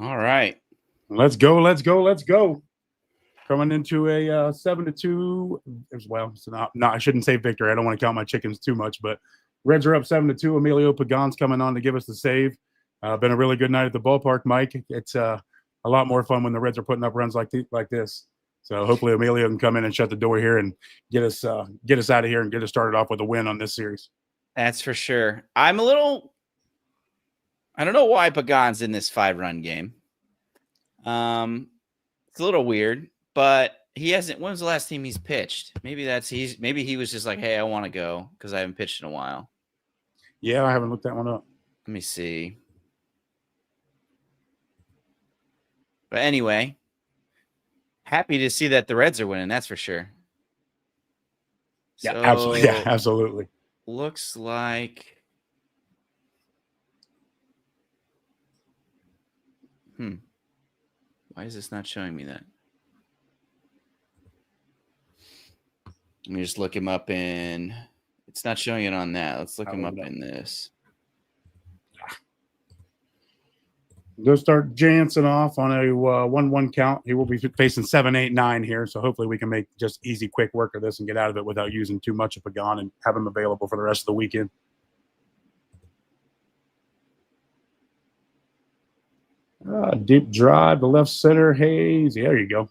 All right. Let's go. Coming into a 7-2 as well. So not I shouldn't say victory. I don't want to count my chickens too much, but Reds are up 7-2. Emilio Pagán's coming on to give us the save. Been a really good night at the ballpark, Mike. It's a lot more fun when the Reds are putting up runs like this. So hopefully Emilio can come in and shut the door here and get us out of here and get us started off with a win on this series. That's for sure. I don't know why Pagán's in this 5-run game. It's a little weird, but he hasn't. When was the last time he's pitched? Maybe he was just like, hey, I want to go because I haven't pitched in a while. Yeah, I haven't looked that one up. Let me see. But anyway, happy to see that the Reds are winning. That's for sure. Yeah, absolutely. Yeah, absolutely. Looks like. Why is this not showing me that? Let me just look him up in. It's not showing it on that. Let's look him up in this. Go start Jansen off on a 1-1 count. He will be facing 7, 8, 9 here, so hopefully we can make just easy, quick work of this and get out of it without using too much of Pagán and have him available for the rest of the weekend. Deep drive to left center. Hayes. There you go.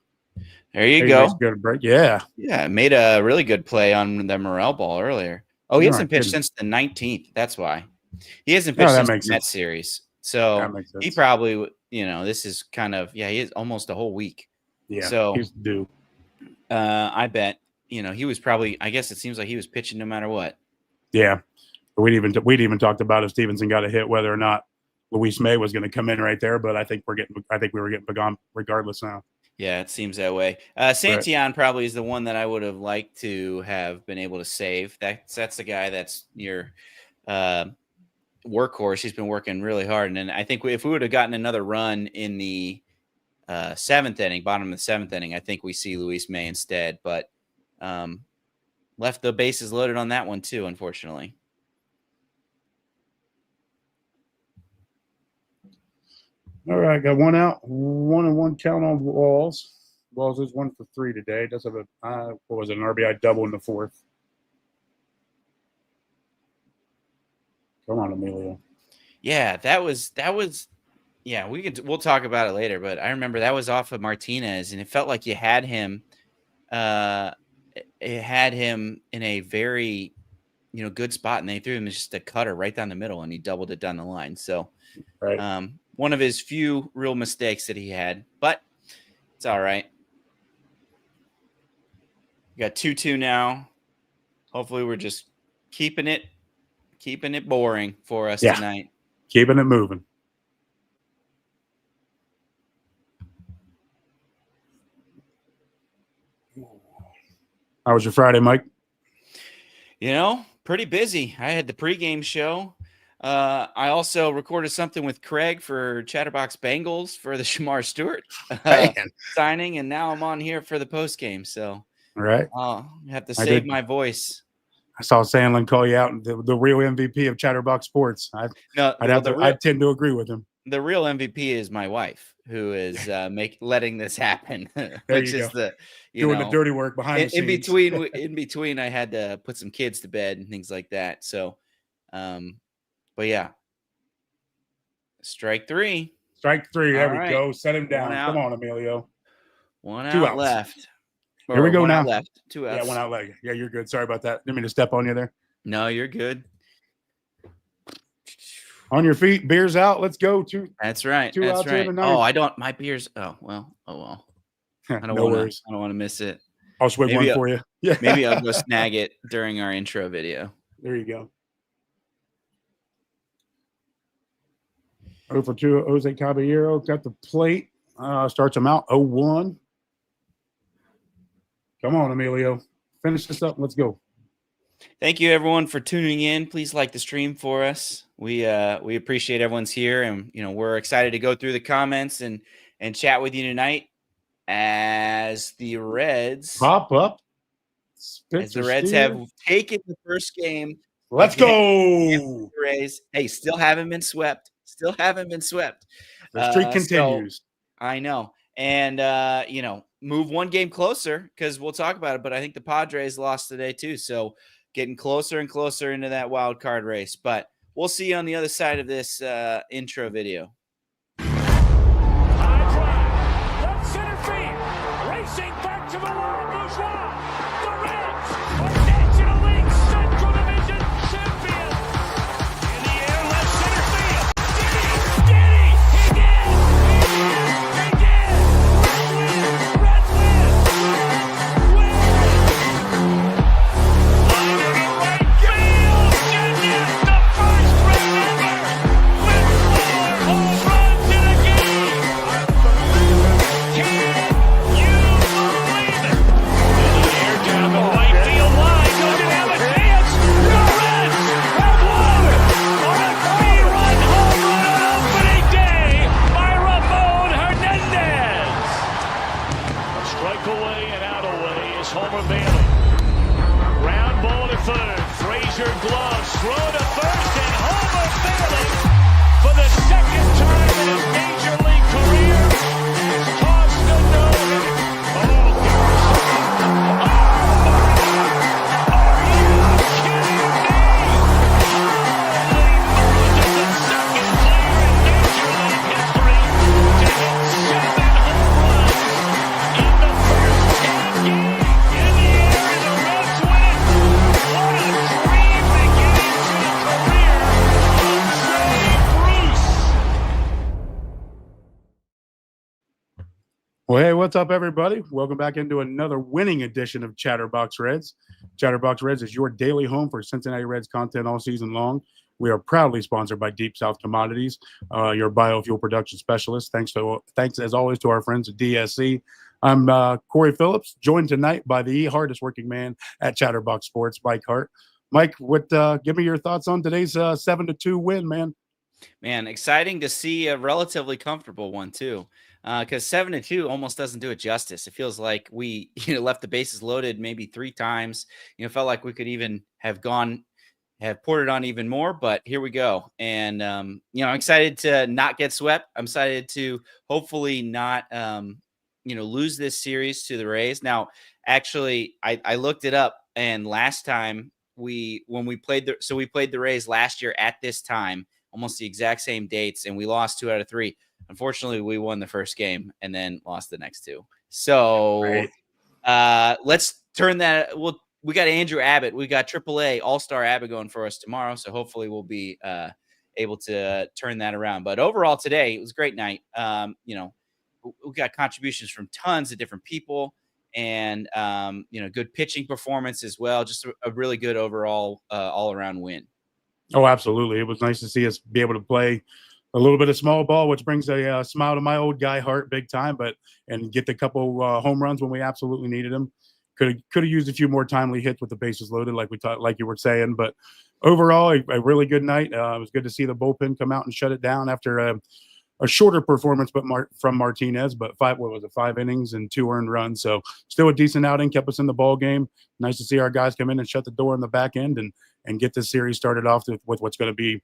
There you go. Nice good break. Yeah. Yeah, made a really good play on the Morel ball earlier. Oh, he hasn't pitched since the 19th. That's why. He hasn't pitched since the Mets series. So he probably, this is kind of, he is almost a whole week. Yeah, so he's due. I bet, he was probably, I guess it seems like he was pitching no matter what. Yeah. We'd even talked about if Stephenson got a hit, whether or not Luis May was going to come in right there, but I think we were getting Pagán regardless now. Yeah, it seems that way. Santillan probably is the one that I would have liked to have been able to save. That's the guy that's your workhorse. He's been working really hard, and then I think if we would have gotten another run in the 7th inning, bottom of the 7th inning, I think we see Luis May instead. But left the bases loaded on that one too, unfortunately. All right, got one out, 1-1 count on Walls. Walls is 1 for 3 today. Does have an RBI double in the 4th. Come on, Emilio. Yeah, that was. Yeah, we'll talk about it later, but I remember that was off of Martinez, and it felt like you had him. It had him in a very, good spot, and they threw him just a cutter right down the middle, and he doubled it down the line. So, right. One of his few real mistakes that he had, but it's all right. We got 2-2 now. Hopefully we're just keeping it boring for us tonight. Keeping it moving. How was your Friday, Mike? Pretty busy. I had the pregame show. I also recorded something with Craig for Chatterbox Bengals for the Shamar Stewart signing, and now I'm on here for the postgame. So, right, I'll have to save my voice. I saw Sandlin call you out, the real MVP of Chatterbox Sports. I tend to agree with him. The real MVP is my wife, who is letting this happen, which is doing the dirty work behind the scenes. In between, I had to put some kids to bed and things like that. So, but yeah, strike 3. Strike 3. There we go. Set him down. Come on, Emilio. 1 out left. Here we go now. 2 outs. Yeah, 1 out left. Yeah, you're good. Sorry about that. Didn't mean to step on you there. No, you're good. On your feet, beers out. Let's go. That's right. That's right. My beers. Oh well. I don't want to miss it. I'll swig one for you. Yeah. Maybe I'll go snag it during our intro video. There you go. 0 for 2. Jose Caballero got the plate. Starts him out. 0-1. Come on, Emilio. Finish this up. Let's go. Thank you, everyone, for tuning in. Please like the stream for us. We appreciate everyone's here, and we're excited to go through the comments and chat with you tonight as the Reds pop up. As the Reds have taken the first game. Let's go. Rays. Hey, still haven't been swept. The streak So continues. I know. And, move one game closer because we'll talk about it. But I think the Padres lost today too. So getting closer and closer into that wild card race. But we'll see you on the other side of this intro video. High drive, left center field, racing back to the wall, Bourgeois. The Reds are National League Central Division champions. In the air, left center field. Did he? He did! He did! Reds win! Win! Line to right field. Goodness, the first run ever with 4 home runs in a game. Can you believe it? In the air down the right field line. Does it have a chance? The Reds have won on a 3-run home run on opening day by Ramon Hernandez. A strike away and out away is Homer Bailey. Ground ball to third. Frazier gloves. Throw to first and Homer Bailey for the second time in his major league career has tossed a no-hitter. Oh, are you kidding me? Holy moly, the second player in major league history to hit 7 home runs in the first 10 games. In the air and the Reds win. What a dream beginning to the career of Trey Bruce. Well, hey, what's up, everybody? Welcome back into another winning edition of Chatterbox Reds. Chatterbox Reds is your daily home for Cincinnati Reds content all season long. We are proudly sponsored by Deep South Commodities, your biofuel production specialist. Thanks as always to our friends at DSC. I'm Corey Phillips, joined tonight by the hardest working man at Chatterbox Sports, Mike Hart. Mike, give me your thoughts on today's 7-2 win, man. Man, exciting to see a relatively comfortable one too. Because 7-2 almost doesn't do it justice. It feels like we, left the bases loaded maybe 3 times. Felt like we could even have poured it on even more, but here we go. And I'm excited to not get swept. I'm excited to hopefully not lose this series to the Rays. Now, actually, I looked it up, and last time we played the Rays last year at this time, almost the exact same dates, and we lost 2 out of 3. Unfortunately, we won the first game and then lost the next 2. So let's turn that. We got Andrew Abbott. We got AAA All-Star Abbott going for us tomorrow. So hopefully we'll be able to turn that around. But overall today, it was a great night. We got contributions from tons of different people and, good pitching performance as well. Just a really good overall all-around win. Oh, absolutely. It was nice to see us be able to play a little bit of small ball, which brings a smile to my old guy Hart big time, and get the couple home runs when we absolutely needed them. Could have used a few more timely hits with the bases loaded, like you were saying. But overall, a really good night. It was good to see the bullpen come out and shut it down after a shorter performance, from Martinez. But 5 innings and 2 earned runs. So still a decent outing, kept us in the ball game. Nice to see our guys come in and shut the door in the back end and get this series started off with what's going to be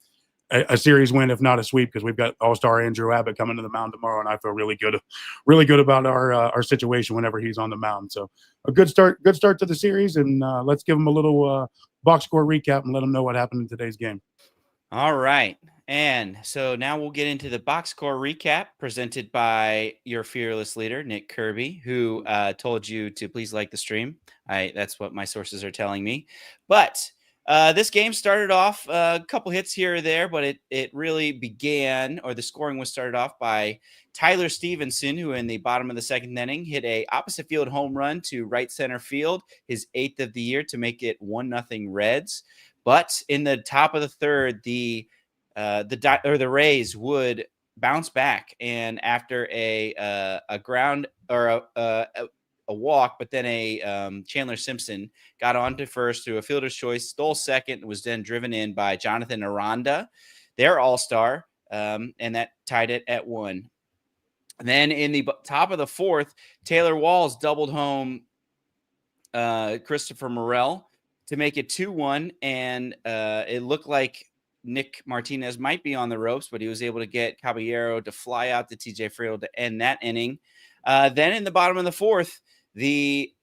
a series win, if not a sweep, because we've got All-Star Andrew Abbott coming to the mound tomorrow, and I feel really good about our situation whenever he's on the mound. So a good start to the series, and let's give him a little box score recap and let them know what happened in today's game. All right. And so now we'll get into the box score recap presented by your fearless leader, Nick Kirby, who told you to please like the stream. That's what my sources are telling me. But this game started off a couple hits here or there, but it really began, or the scoring was started off by Tyler Stephenson, who in the bottom of the second inning hit a opposite field home run to right center field, his 8th of the year, to make it 1-0 Reds. But in the top of the third, the Rays would bounce back, and after a ground or a walk, but then a Chandler Simpson got on to first through a fielder's choice, stole second, and was then driven in by Jonathan Aranda, their all-star, and that tied it at 1. And then in the top of the fourth, Taylor Walls doubled home Christopher Morel to make it 2-1, and it looked like Nick Martinez might be on the ropes, but he was able to get Caballero to fly out to TJ Friedl to end that inning. Then in the bottom of the fourth, the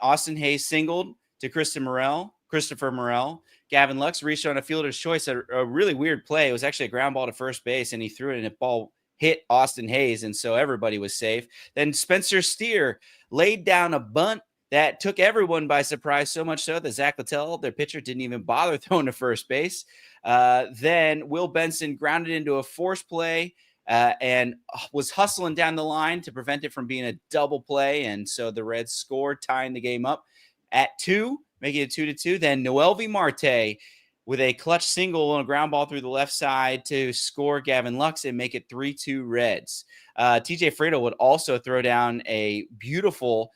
Austin Hayes singled to Christopher Morel. Gavin Lux reached on a fielder's choice, a really weird play. It was actually a ground ball to first base, and he threw it, and the ball hit Austin Hayes, and so everybody was safe. Then Spencer Steer laid down a bunt that took everyone by surprise, so much so that Zack Littell, their pitcher, didn't even bother throwing to first base. Then Will Benson grounded into a force play and was hustling down the line to prevent it from being a double play, and so the Reds scored, tying the game up at 2, making it 2-2. Then Noelvi Marte with a clutch single on a ground ball through the left side to score Gavin Lux and make it 3-2 Reds. TJ Friedl would also throw down a beautiful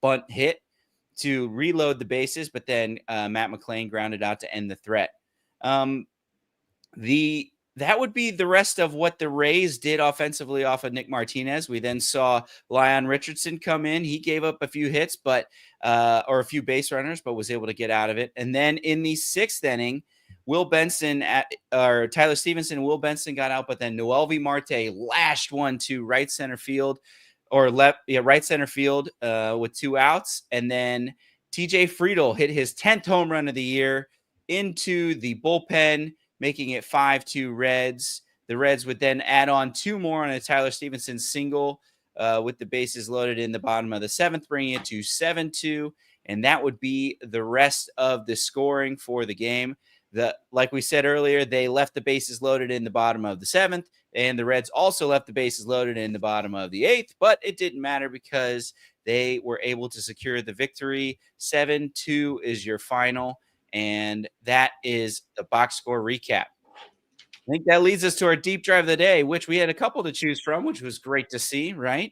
bunt hit to reload the bases, but then Matt McClain grounded out to end the threat. That would be the rest of what the Rays did offensively off of Nick Martinez. We then saw Lyon Richardson come in. He gave up a few hits, or a few base runners, but was able to get out of it. And then in the 6th inning, Tyler Stephenson and Will Benson got out, but then Noelvi Marte lashed one to right center field with 2 outs. And then TJ Friedl hit his 10th home run of the year into the bullpen, making it 5-2 Reds. The Reds would then add on 2 more on a Tyler Stephenson single with the bases loaded in the bottom of the 7th, bringing it to 7-2. And that would be the rest of the scoring for the game. Like we said earlier, they left the bases loaded in the bottom of the 7th, and the Reds also left the bases loaded in the bottom of the 8th, but it didn't matter because they were able to secure the victory. 7-2 is your final. And that is the box score recap. I think that leads us to our deep drive of the day, which we had a couple to choose from, which was great to see, right?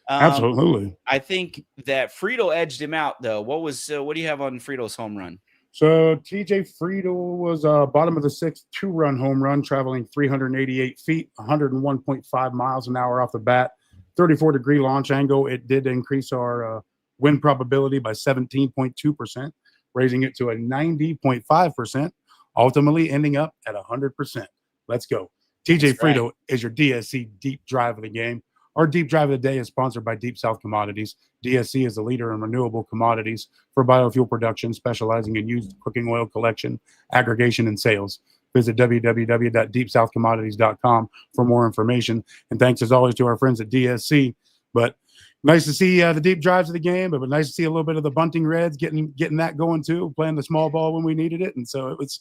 Absolutely. I think that Friedl edged him out, though. What do you have on Friedel's home run? So TJ Friedl was bottom of the 6th, 2-run home run, traveling 388 feet, 101.5 miles an hour off the bat, 34-degree launch angle. It did increase our win probability by 17.2%. Raising it to a 90.5%, ultimately ending up at 100%. Let's go. TJ Friedl is your DSC deep drive of the game. Our deep drive of the day is sponsored by Deep South Commodities. DSC is a leader in renewable commodities for biofuel production, specializing in used cooking oil collection, aggregation, and sales. Visit www.deepsouthcommodities.com for more information. And thanks, as always, to our friends at DSC. But nice to see the deep drives of the game, but nice to see a little bit of the bunting Reds getting that going too, playing the small ball when we needed it. And so it was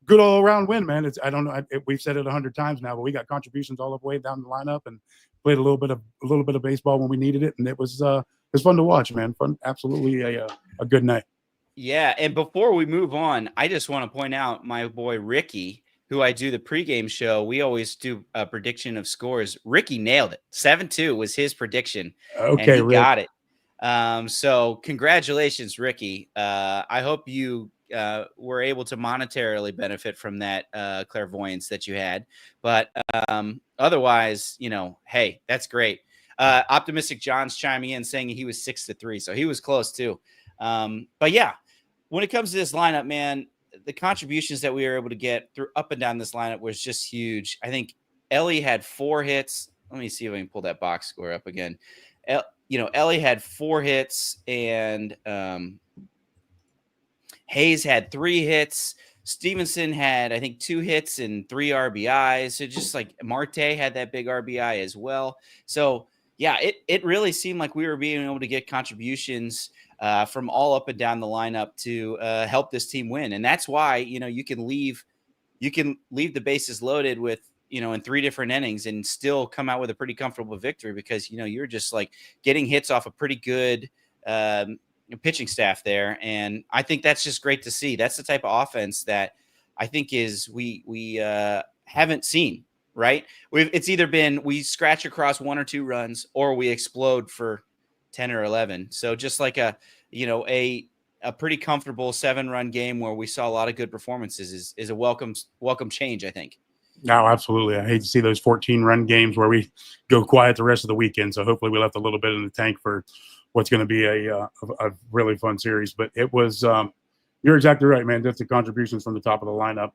good all around win, man. I don't know. We've said it 100 times now, but we got contributions all the way down the lineup and played a little bit of baseball when we needed it. And it was fun to watch, man. Fun. Absolutely a good night. Yeah. And before we move on, I just want to point out my boy, Ricky, who I do the pregame show. We always do a prediction of scores. Ricky nailed it. 7-2 was his prediction. Okay, and he got it. So congratulations, Ricky. I hope you were able to monetarily benefit from that clairvoyance that you had. But otherwise, hey, that's great. Optimistic John's chiming in saying he was 6-3. So he was close too. But yeah, when it comes to this lineup, man, the contributions that we were able to get through up and down this lineup was just huge. I think Elly had 4 hits. Let me see if I can pull that box score up again. Elly had 4 hits, and Hayes had 3 hits. Stephenson had, I think, 2 hits and 3 RBIs. So just like Marte had that big RBI as well. So yeah, it really seemed like we were being able to get contributions from all up and down the lineup to help this team win. And that's why, you can leave the bases loaded with, in 3 different innings and still come out with a pretty comfortable victory because, you're just like getting hits off a pretty good pitching staff there. And I think that's just great to see. That's the type of offense that I think we haven't seen, right? It's either been we scratch across 1 or 2 runs or we explode for 10 or 11. So just like a pretty comfortable 7-run game where we saw a lot of good performances is a welcome change, I think. No, absolutely. I hate to see those 14-run games where we go quiet the rest of the weekend. So hopefully we left a little bit in the tank for what's going to be a really fun series. But it was You're exactly right, man. Just the contributions from the top of the lineup.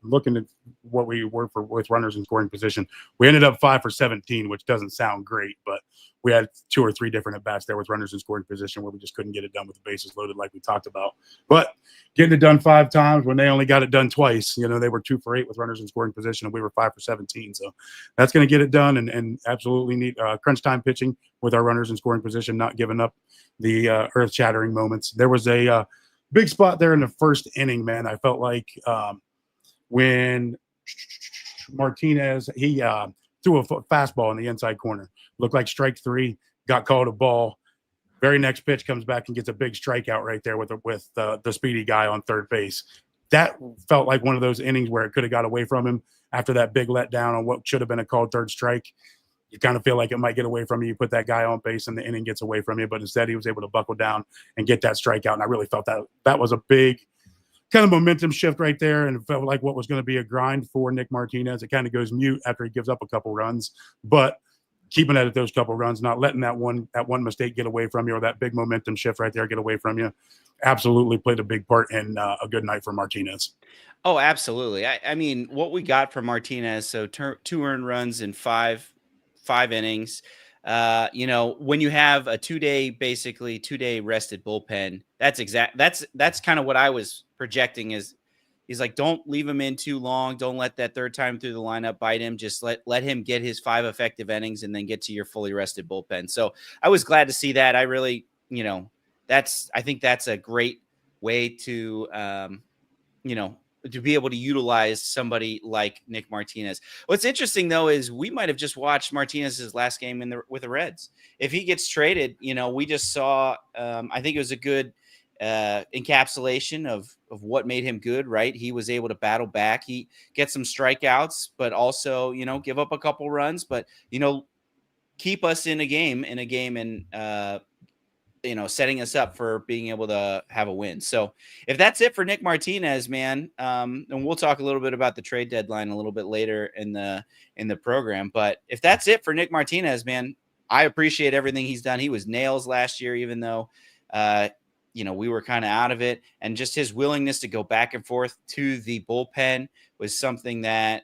Looking at what we were with runners in scoring position, we ended up 5 for 17, which doesn't sound great, but we had 2 or 3 different at bats there with runners in scoring position where we just couldn't get it done with the bases loaded, like we talked about. But getting it done 5 times when they only got it done twice, they were 2 for 8 with runners in scoring position, and we were 5 for 17. So that's going to get it done, and absolutely need crunch time pitching with our runners in scoring position, not giving up the earth shattering moments. There was a big spot there in the first inning, man. I felt like when Martinez, he threw a fastball in the inside corner. Looked like strike 3, got called a ball. Very next pitch comes back and gets a big strikeout right there with the speedy guy on third base. That felt like one of those innings where it could have got away from him after that big letdown on what should have been a called third strike. You kind of feel like it might get away from you. You put that guy on base and the inning gets away from you, but instead he was able to buckle down and get that strikeout. And I really felt that was a big kind of momentum shift right there, and it felt like what was going to be a grind for Nick Martinez. It kind of goes mute after he gives up a couple runs, but keeping it at those couple runs, not letting that one mistake get away from you, or that big momentum shift right there get away from you, absolutely played a big part in a good night for Martinez. Oh, absolutely. I mean, what we got from Martinez, so 2 earned runs in five innings. When you have a 2-day rested bullpen, that's kind of what I was projecting is he's like, don't leave him in too long. Don't let that third time through the lineup bite him. Just let him get his 5 effective innings and then get to your fully rested bullpen. So I was glad to see that. I really, I think that's a great way to, to be able to utilize somebody like Nick Martinez. What's interesting, though, is we might have just watched Martinez's last game with the Reds. If he gets traded, we just saw, I think it was a good encapsulation of what made him good, right? He was able to battle back. He gets some strikeouts, but also, give up a couple runs, but, keep us in a game and, setting us up for being able to have a win. So if that's it for Nick Martinez, man, and we'll talk a little bit about the trade deadline a little bit later in the program. But if that's it for Nick Martinez, man, I appreciate everything he's done. He was nails last year, even though, we were kind of out of it. And just his willingness to go back and forth to the bullpen was something that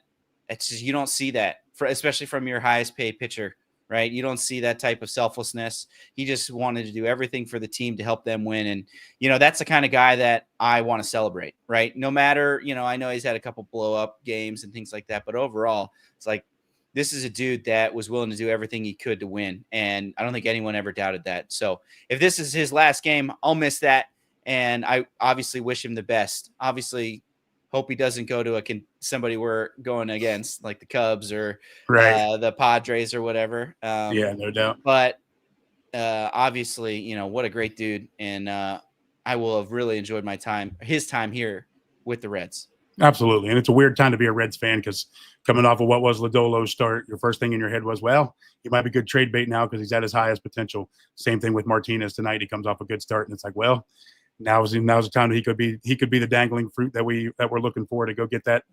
you don't see that, especially from your highest paid pitcher. Right. You don't see that type of selflessness. He just wanted to do everything for the team to help them win. And, that's the kind of guy that I want to celebrate. Right. No matter, I know he's had a couple blow up games and things like that. But overall, it's like this is a dude that was willing to do everything he could to win. And I don't think anyone ever doubted that. So if this is his last game, I'll miss that. And I obviously wish him the best. Obviously, hope he doesn't go to somebody we're going against, like the Cubs or the Padres or whatever. Yeah, no doubt. But obviously, what a great dude. And I will have really enjoyed his time here with the Reds. Absolutely. And it's a weird time to be a Reds fan because coming off of what was Lodolo's start, your first thing in your head was, well, he might be good trade bait now because he's at his highest potential. Same thing with Martinez tonight. He comes off a good start, and it's like, well, now's the time that he could be the dangling fruit that we're looking for to go get that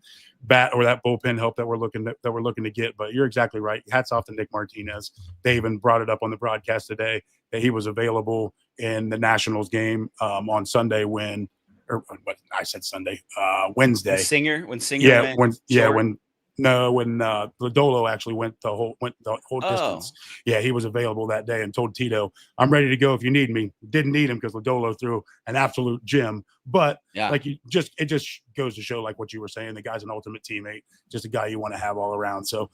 bat or that bullpen help that we're looking to get. But you're exactly right. Hats off to Nick Martinez. They even brought it up on the broadcast today that he was available in the Nationals game on Sunday Wednesday. When Lodolo actually went the whole distance. Yeah, he was available that day and told Tito, "I'm ready to go if you need me." Didn't need him because Lodolo threw an absolute gem. But it just goes to show, like what you were saying, the guy's an ultimate teammate, just a guy you want to have all around. So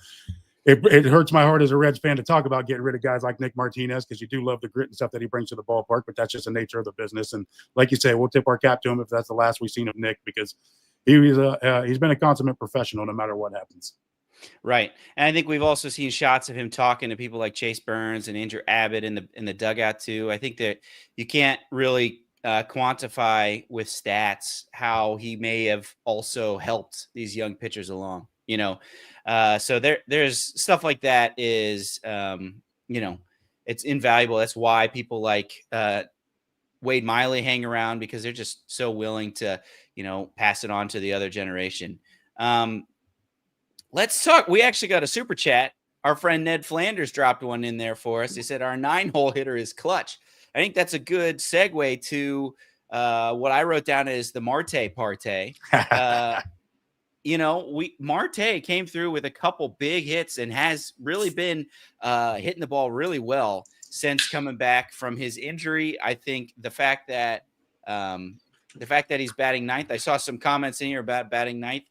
it hurts my heart as a Reds fan to talk about getting rid of guys like Nick Martinez because you do love the grit and stuff that he brings to the ballpark, but that's just the nature of the business. And like you say, we'll tip our cap to him if that's the last we've seen of Nick because he's been a consummate professional no matter what happens. Right. And I think we've also seen shots of him talking to people like Chase Burns and Andrew Abbott in the dugout too. I think that you can't really quantify with stats how he may have also helped these young pitchers along, so there's stuff like that is, it's invaluable. That's why people like Wade Miley hang around because they're just so willing to, pass it on to the other generation. Let's talk. We actually got a super chat. Our friend Ned Flanders dropped one in there for us. He said our 9-hole hitter is clutch. I think that's a good segue to What I wrote down is the Marte parte. Marte came through with a couple big hits and has really been hitting the ball really well since coming back from his injury. I think the fact that he's batting ninth, I saw some comments in here about batting ninth.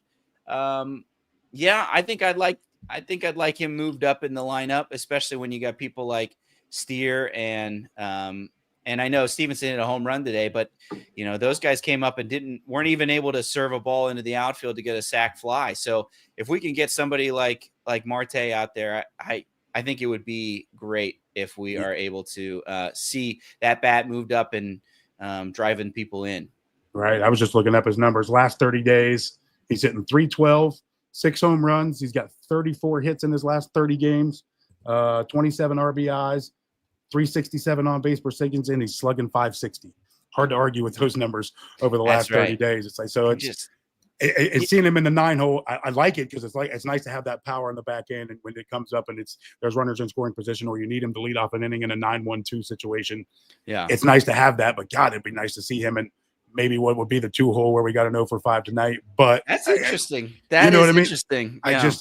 I think I'd like him moved up in the lineup, especially when you got people like Steer and I know Stephenson hit a home run today, but those guys came up and weren't even able to serve a ball into the outfield to get a sac fly. So if we can get somebody like Marte out there, I think it would be great if we are able to see that bat moved up and driving people in. Right. I was just looking up his numbers. Last 30 days, he's hitting 312, 6 home runs. He's got 34 hits in his last 30 games, 27 RBIs, 367 on base percentage, and he's slugging 560. Hard to argue with those numbers over the last 30 days. It's like, so it's seeing him in the 9-hole. I like it because it's nice to have that power on the back end, and when it comes up and there's runners in scoring position, or you need him to lead off an inning in a 9-1-2 situation. Yeah, it's nice to have that. But God, it'd be nice to see him in maybe what would be the 2-hole where we got an 0-for-5 tonight. But that's interesting. That is what I mean? Interesting. Yeah.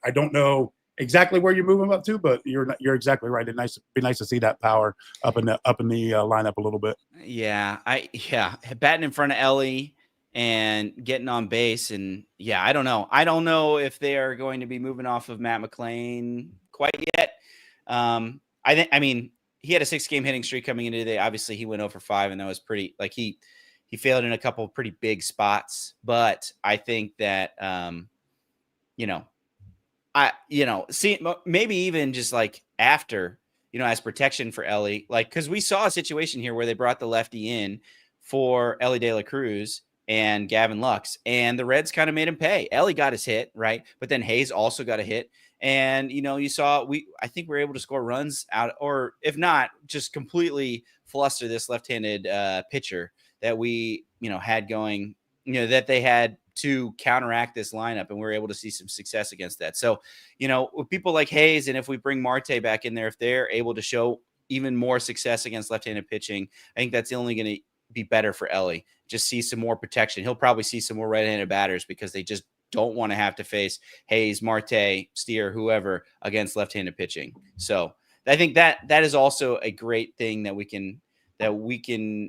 I don't know exactly where you move him up to, but you're exactly right. It'd be nice to see that power up in the lineup a little bit. Yeah, batting in front of Elly and getting on base, and I don't know if they are going to be moving off of Matt McLain quite yet. I mean, he had a 6-game hitting streak coming into today. Obviously, he went 0-for-5, and that was pretty. Like he failed in a couple of pretty big spots, but I think that see, maybe even just like after, as protection for Elly, like, because we saw a situation here where they brought the lefty in for Elly De La Cruz and Gavin Lux, and the Reds kind of made him pay. Elly got his hit, right? But then Hayes also got a hit. And, you saw, I think we were able to score runs out, or if not, just completely fluster this left-handed pitcher that we, had going, that they had to counteract this lineup, and we were able to see some success against that. So, with people like Hayes, and if we bring Marte back in there, if they're able to show even more success against left-handed pitching, I think that's only going to be better for Elly. Just see some more protection. He'll probably see some more right-handed batters because they just don't want to have to face Hayes, Marte, Steer, whoever against left-handed pitching. So I think that is also a great thing that we can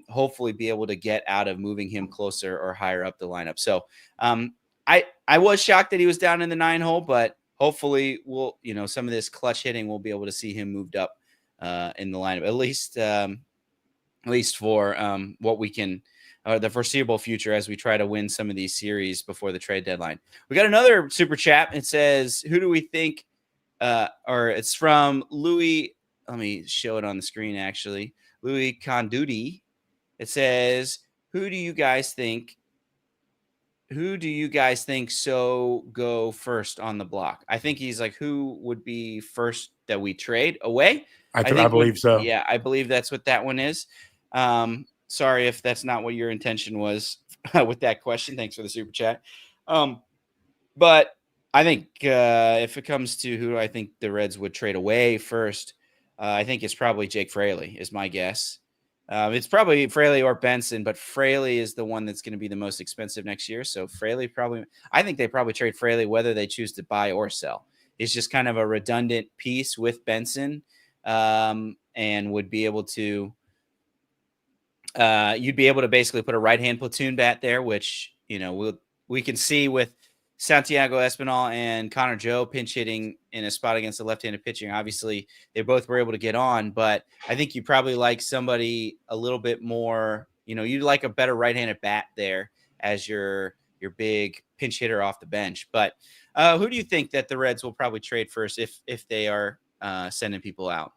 hopefully be able to get out of moving him closer or higher up the lineup. So I was shocked that he was down in the 9-hole, but hopefully we'll, some of this clutch hitting, we'll be able to see him moved up in the lineup, at least for what we can, the foreseeable future, as we try to win some of these series before the trade deadline. We got another super chat. It says, who do we think, or it's from Louis. Let me show it on the screen, actually. Louis Conduti. It says, who do you guys think so go first on the block? I think he's like, who would be first that we trade away? I believe so. Yeah, I believe that's what that one is. Sorry if that's not what your intention was with that question. Thanks for the super chat. But I think if it comes to who I think the Reds would trade away first, I think it's probably Jake Friedl is my guess. It's probably Friedl or Benson, but Friedl is the one that's going to be the most expensive next year. So I think they probably trade Friedl whether they choose to buy or sell. It's just kind of a redundant piece with Benson, and would be able to, you'd be able to basically put a right-hand platoon bat there, which, we can see with Santiago Espinal and Connor Joe pinch hitting in a spot against the left-handed pitching. Obviously, they both were able to get on, but I think you probably like somebody a little bit more, you'd like a better right-handed bat there as your big pinch hitter off the bench. But who do you think that the Reds will probably trade first if they are sending people out?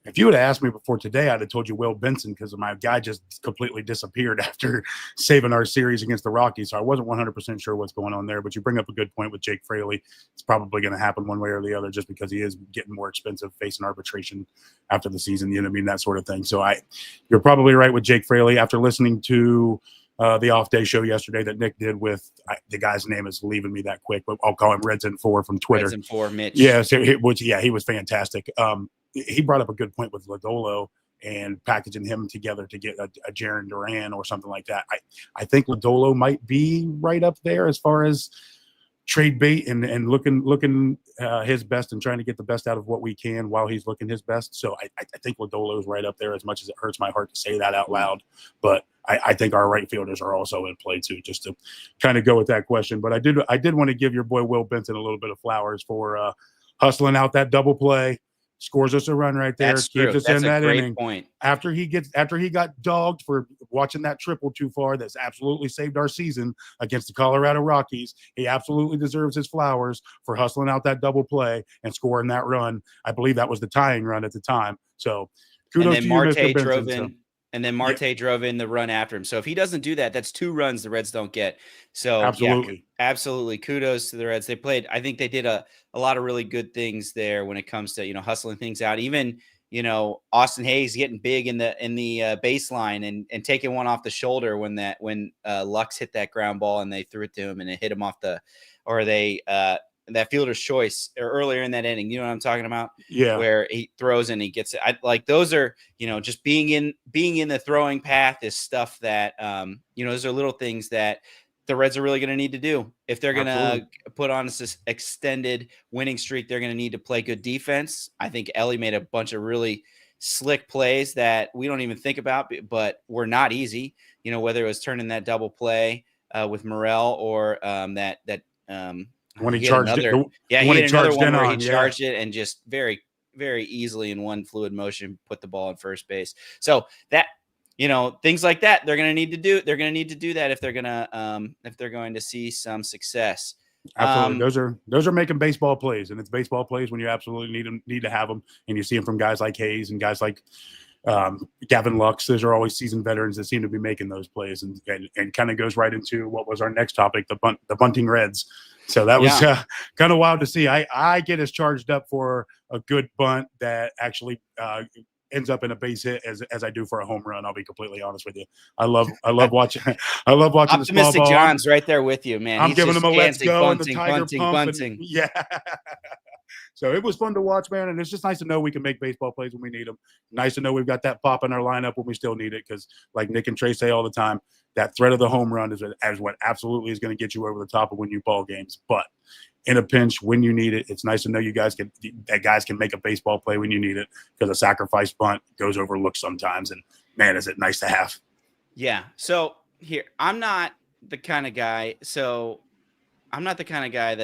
If you would have asked me before today, I'd have told you Will Benson, because my guy just completely disappeared after saving our series against the Rockies. So I wasn't 100% sure what's going on there. But you bring up a good point with Jake Friedl. It's probably going to happen one way or the other, just because he is getting more expensive, facing arbitration after the season. That sort of thing. So you're probably right with Jake Friedl. After listening to the off-day show yesterday that Nick did with the guy's name is leaving me that quick, but I'll call him Redson4 from Twitter. Redson4, Mitch. Yeah, so he was fantastic. He brought up a good point with Lodolo and packaging him together to get a Jarren Duran or something like that. I think Lodolo might be right up there as far as trade bait and looking his best and trying to get the best out of what we can while he's looking his best. So I think Lodolo is right up there, as much as it hurts my heart to say that out loud. But I think our right fielders are also in play too, just to kind of go with that question. But I did want to give your boy Will Benson a little bit of flowers for hustling out that double play. Scores us a run right there. That's keeps true. us That's in a that great inning. point. After he got dogged for watching that triple too far, that's absolutely saved our season against the Colorado Rockies. He absolutely deserves his flowers for hustling out that double play and scoring that run. I believe that was the tying run at the time. So kudos to you, Mr. Benson. And then Marte drove in the run after him. So if he doesn't do that, that's 2 runs the Reds don't get. So absolutely. Yeah, absolutely. Kudos to the Reds. I think they did a lot of really good things there when it comes to, hustling things out. Even, Austin Hayes getting big in the baseline and taking one off the shoulder when Lux hit that ground ball and they threw it to him and it hit him off that fielder's choice earlier in that inning. You know what I'm talking about? Yeah. Where he throws and he gets it. Like those are, just being in the throwing path is stuff that, those are little things that the Reds are really going to need to do. If they're going to put on this extended winning streak, they're going to need to play good defense. I think Elly made a bunch of really slick plays that we don't even think about, but were not easy, whether it was turning that double play with Morel or when he charged another, he hit another one where he on, charged it and just very, very easily in one fluid motion put the ball in first base. So that, things like that they're going to need to do. They're going to need to do that if they're going to see some success. Absolutely, those are making baseball plays, and it's baseball plays when you absolutely need to have them, and you see them from guys like Hayes and guys like Gavin Lux. Those are always seasoned veterans that seem to be making those plays, and kind of goes right into what was our next topic, the bunting Reds. So that was kind of wild to see. I get as charged up for a good bunt that actually ends up in a base hit as I do for a home run. I'll be completely honest with you. I love watching Optimistic the small ball. John's right there with you, man. I'm giving him a let's go bunting, and the Tiger bunting, pump. bunting. And, yeah. So it was fun to watch, man, and it's just nice to know we can make baseball plays when we need them. Nice to know we've got that pop in our lineup when we still need it, because like Nick and Trey say all the time, that threat of the home run is what absolutely is going to get you over the top and win you ball games. But in a pinch, when you need it, it's nice to know guys can make a baseball play when you need it, because a sacrifice bunt goes overlooked sometimes, and man, is it nice to have. Yeah. So here, I'm not the kind of guy that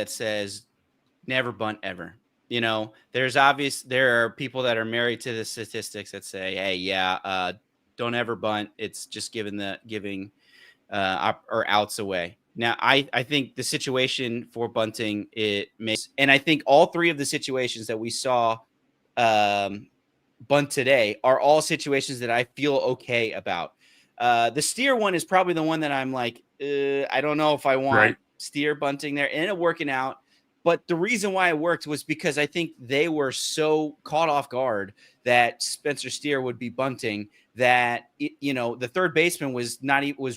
says never bunt ever. There are people that are married to the statistics that say, hey, don't ever bunt. It's just giving outs away. Now, I think the situation for bunting, and I think all 3 of the situations that we saw bunt today are all situations that I feel okay about. The Steer one is probably the one that I'm like, I don't know if I want Steer bunting there. It ended up working out. But the reason why it worked was because I think they were so caught off guard that Spencer Steer would be bunting that, the third baseman was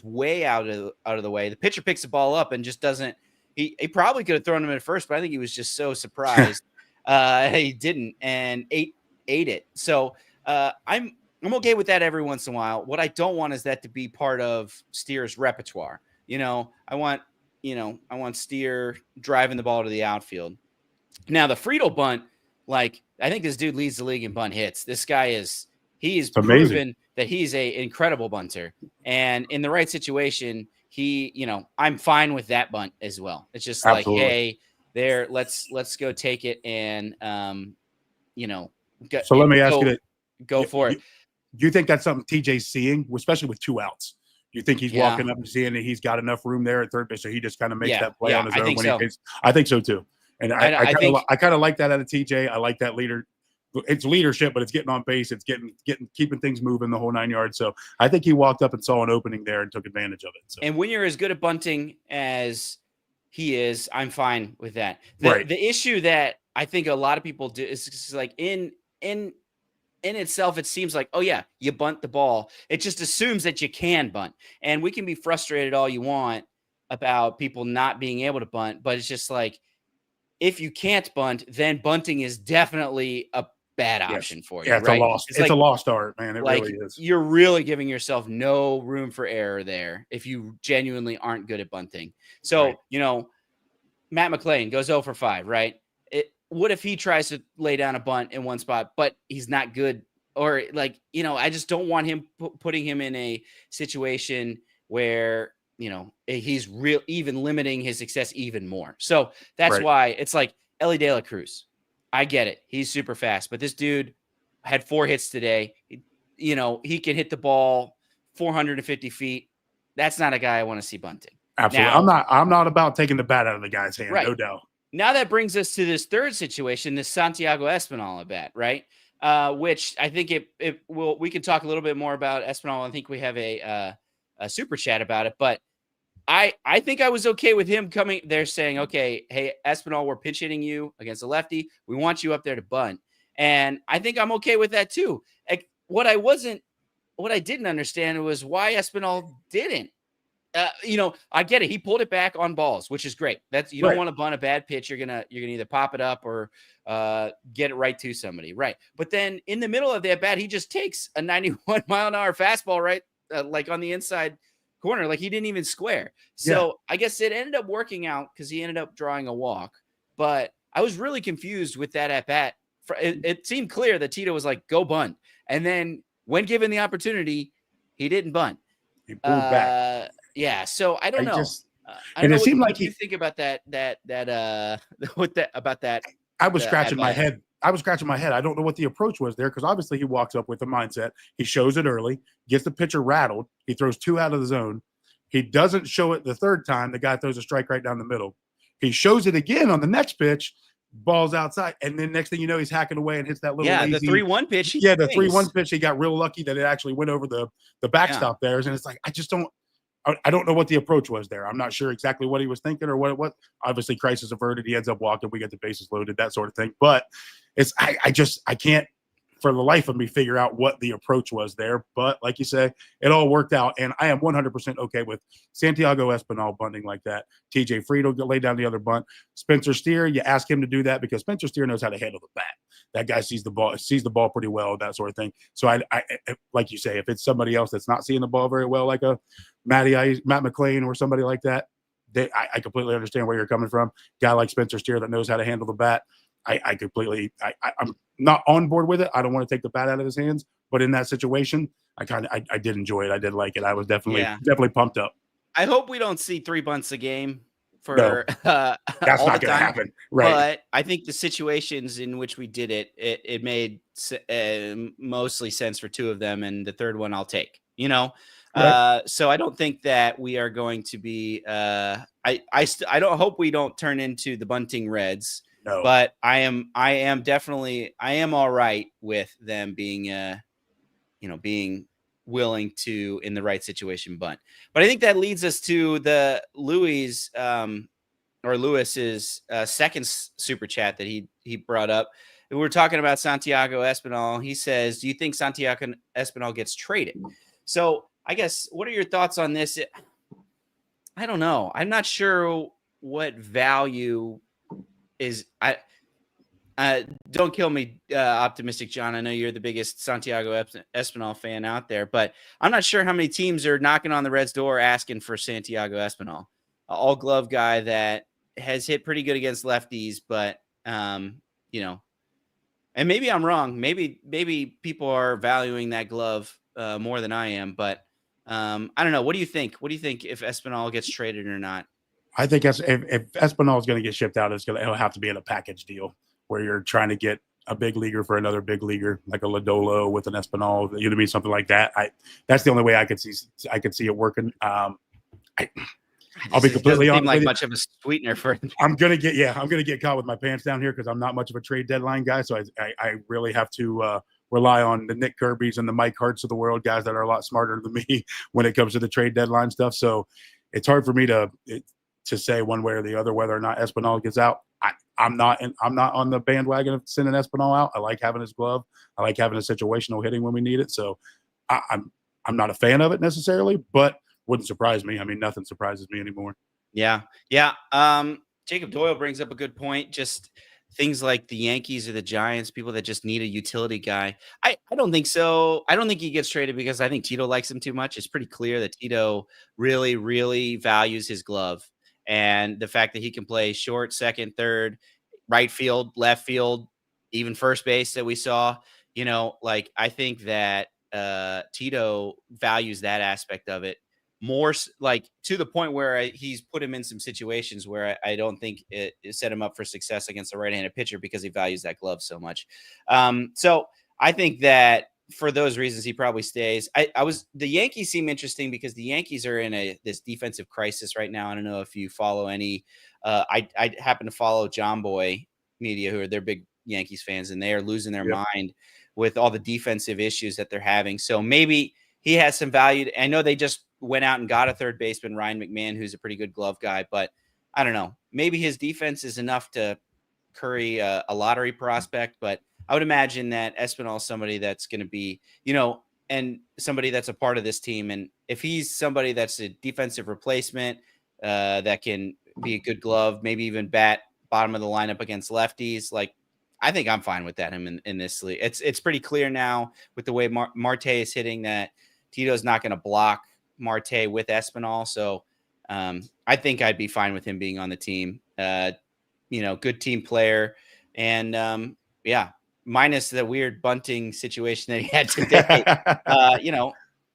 way out of the way. The pitcher picks the ball up and just doesn't. He probably could have thrown him at first, but I think he was just so surprised he didn't and ate it. So I'm okay with that every once in a while. What I don't want is that to be part of Steer's repertoire. I want Steer driving the ball to the outfield. Now, the Friedl bunt, I think this dude leads the league in bunt hits. This guy he's proven that he's an incredible bunter. And in the right situation, I'm fine with that bunt as well. It's just absolutely. Like, hey, there, let's go take it and, so let me ask you go for it. Do you think that's something TJ's seeing, especially with 2 outs? Do you think he's walking up and seeing that he's got enough room there at third base, so he just kind of makes that play on his own? I think so too. And I kind of like that out of TJ. I like that leader. It's leadership, but it's getting on base. It's keeping things moving the whole 9 yards. So I think he walked up and saw an opening there and took advantage of it. So. And when you're as good at bunting as he is, I'm fine with that. The issue that I think a lot of people do is just like in itself, it seems like, oh yeah, you bunt the ball. It just assumes that you can bunt. And we can be frustrated all you want about people not being able to bunt, but it's just like, if you can't bunt, then bunting is definitely bad Yes. option for you. Yeah, it's right? a lost art, man. It really is. You're really giving yourself no room for error there if you genuinely aren't good at bunting. So, Right. Matt McClain goes 0 for 5, right? What if he tries to lay down a bunt in one spot, but he's not good? Or I just don't want him putting him in a situation where, he's even limiting his success even more. So that's why it's like Elly De La Cruz. I get it. He's super fast, but this dude had 4 hits today. He can hit the ball 450 feet. That's not a guy I want to see bunting. Absolutely. Now, I'm not about taking the bat out of the guy's hand, right. no doubt. Now that brings us to this third situation, this Santiago Espinal at bat, right? Which I think we can talk a little bit more about Espinal. I think we have a super chat about it, but I think I was okay with him coming there saying, okay, hey, Espinal, we're pinch hitting you against a lefty. We want you up there to bunt. And I think I'm okay with that too. What I didn't understand was why Espinal didn't. I get it. He pulled it back on balls, which is great. You don't want to bunt a bad pitch. You're gonna either pop it up or get it right to somebody, right? But then in the middle of that bat, he just takes a 91-mile-an-hour fastball, right, like on the inside corner, like he didn't even square. So I guess it ended up working out because he ended up drawing a walk. But I was really confused with that at bat. It seemed clear that Tito was like, "Go bunt," and then when given the opportunity, he didn't bunt. He pulled back. Yeah, so I don't know. And it seemed like you think about that about that. I was scratching my head. I don't know what the approach was there because obviously he walks up with a mindset. He shows it early, gets the pitcher rattled. He throws 2 out of the zone. He doesn't show it the third time. The guy throws a strike right down the middle. He shows it again on the next pitch. Ball's outside, and then next thing you know, he's hacking away and hits that little the 3-1 pitch. The 3-1 pitch. He got real lucky that it actually went over the backstop there, and it's like I don't know what the approach was there. I'm not sure exactly what he was thinking or what it was. Obviously, crisis averted. He ends up walking. We get the bases loaded, that sort of thing. But I can't for the life of me figure out what the approach was there. But like you say, it all worked out, and I am 100% okay with Santiago Espinal bunting like that. TJ Friedl lay down the other bunt. Spencer Steer, you ask him to do that because Spencer Steer knows how to handle the bat. That guy sees the ball pretty well, that sort of thing. So I like you say, if it's somebody else that's not seeing the ball very well, like a Matt McClain or somebody like that, I completely understand where you're coming from. Guy like Spencer Steer that knows how to handle the bat. I'm not on board with it. I don't want to take the bat out of his hands, but in that situation, I did enjoy it. I did like it. I was definitely pumped up. I hope we don't see 3 bunts a game for that's not going to happen. Right. But I think the situations in which we did it made mostly sense for 2 of them. And the third one I'll take, Right. So I don't think that we are going to be, I don't hope we don't turn into the bunting Reds. No. But I am all right with them being, being willing to, in the right situation, bunt. But I think that leads us to the Lewis's second super chat that he brought up. We were talking about Santiago Espinal. He says, "Do you think Santiago Espinal gets traded?" So I guess, what are your thoughts on this? I don't know. I'm not sure what value is. Don't kill me, Optimistic John. I know you're the biggest Santiago Espinal fan out there, but I'm not sure how many teams are knocking on the Reds' door asking for Santiago Espinal, all-glove guy that has hit pretty good against lefties, but and maybe I'm wrong. Maybe people are valuing that glove more than I am, but I don't know. What do you think? What do you think if Espinal gets traded or not? I think if Espinal is going to get shipped out, it'll have to be in a package deal where you're trying to get a big leaguer for another big leaguer, like a Lodolo with an Espinal, you know what I mean? Something like that. That's the only way I could see it working. I'll be completely honest. Like much of a sweetener for. I'm gonna get caught with my pants down here because I'm not much of a trade deadline guy. So I really have to rely on the Nick Kirbys and the Mike Harts of the world, guys that are a lot smarter than me when it comes to the trade deadline stuff. So it's hard for me to say one way or the other whether or not Espinal gets out. I'm not on the bandwagon of sending Espinal out. I like having his glove. I like having a situational hitting when we need it. So I'm not a fan of it necessarily, but wouldn't surprise me. I mean, nothing surprises me anymore. Yeah. Jacob Doyle brings up a good point. Just things like the Yankees or the Giants, people that just need a utility guy. I don't think so. I don't think he gets traded because I think Tito likes him too much. It's pretty clear that Tito really, really values his glove and the fact that he can play short, second, third, right field, left field, even first base that we saw. Like I think that Tito values that aspect of it more, like to the point where he's put him in some situations where I don't think it set him up for success against a right-handed pitcher because he values that glove so much. So I think that for those reasons, he probably stays. The Yankees seem interesting because the Yankees are in this defensive crisis right now. I don't know if you follow any. I happen to follow John Boy Media, who are they're big Yankees fans, and they are losing their mind with all the defensive issues that they're having. So maybe he has some value. I know they just went out and got a third baseman, Ryan McMahon, who's a pretty good glove guy, but I don't know. Maybe his defense is enough to curry a lottery prospect, but I would imagine that Espinal is somebody that's going to be, and somebody that's a part of this team. And if he's somebody that's a defensive replacement that can be a good glove, maybe even bat bottom of the lineup against lefties, like I think I'm fine with that in this league. It's pretty clear now with the way Marte is hitting that Tito's not going to block Marte with Espinal. So I think I'd be fine with him being on the team. Good team player. And minus the weird bunting situation that he had today.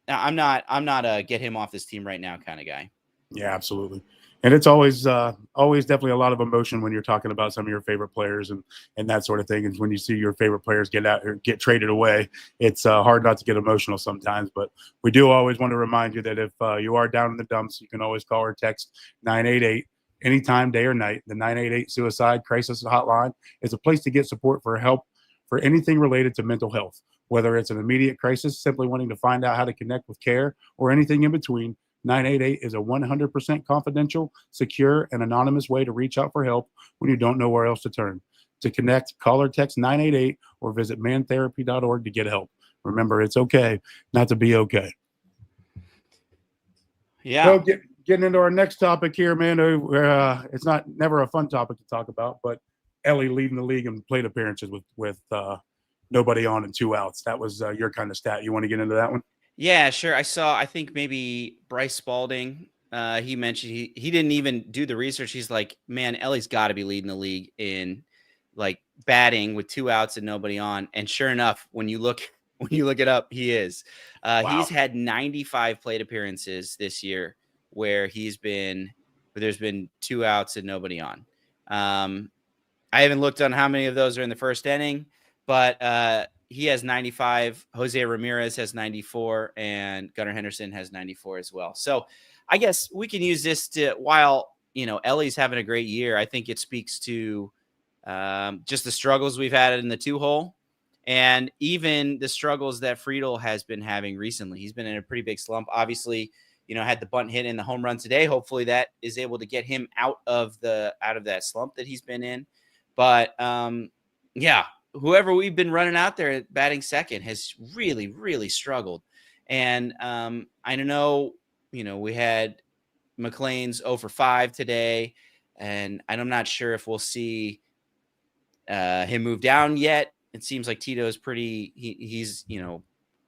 I'm not a get him off this team right now kind of guy. Yeah, absolutely. And it's always definitely a lot of emotion when you're talking about some of your favorite players and that sort of thing. And when you see your favorite players get traded away, it's hard not to get emotional sometimes. But we do always want to remind you that if you are down in the dumps, you can always call or text 988 anytime, day or night. The 988 Suicide Crisis Hotline is a place to get support for help for anything related to mental health, whether it's an immediate crisis, simply wanting to find out how to connect with care, or anything in between. 988 is a 100% confidential, secure, and anonymous way to reach out for help when you don't know where else to turn. To connect, call or text 988 or visit mantherapy.org to get help. Remember, it's okay not to be okay. Yeah. So getting into our next topic here, man. It's never a fun topic to talk about, but Elly leading the league in plate appearances with nobody on and 2 outs. That was your kind of stat. You want to get into that one? Yeah, sure. I think maybe Bryce Spalding, he mentioned he didn't even do the research. He's like, man, Elly's got to be leading the league in like batting with 2 outs and nobody on. And sure enough, when you look it up, he is. Wow. He's had 95 plate appearances this year where there's been 2 outs and nobody on. I haven't looked on how many of those are in the first inning, but he has 95. Jose Ramirez has 94, and Gunnar Henderson has 94 as well. So I guess we can use this while Elly's having a great year. I think it speaks to just the struggles we've had in the 2-hole, and even the struggles that Friedl has been having recently. He's been in a pretty big slump. Obviously, had the bunt hit in the home run today. Hopefully that is able to get him out of that slump that he's been in. But whoever we've been running out there batting second has really, really struggled. And I don't know, we had McLean's 0 for 5 today, and I'm not sure if we'll see him move down yet. It seems like Tito is he's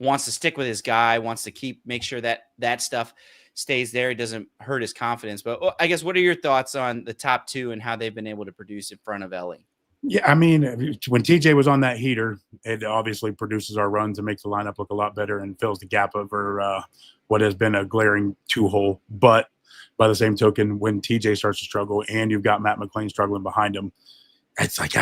wants to stick with his guy, wants to make sure that stuff stays there. It doesn't hurt his confidence. But I guess, what are your thoughts on the top 2 and how they've been able to produce in front of Elly? Yeah, I mean, when TJ was on that heater, it obviously produces our runs and makes the lineup look a lot better and fills the gap over what has been a glaring 2-hole. But by the same token, when TJ starts to struggle and you've got Matt McLean struggling behind him, it's like,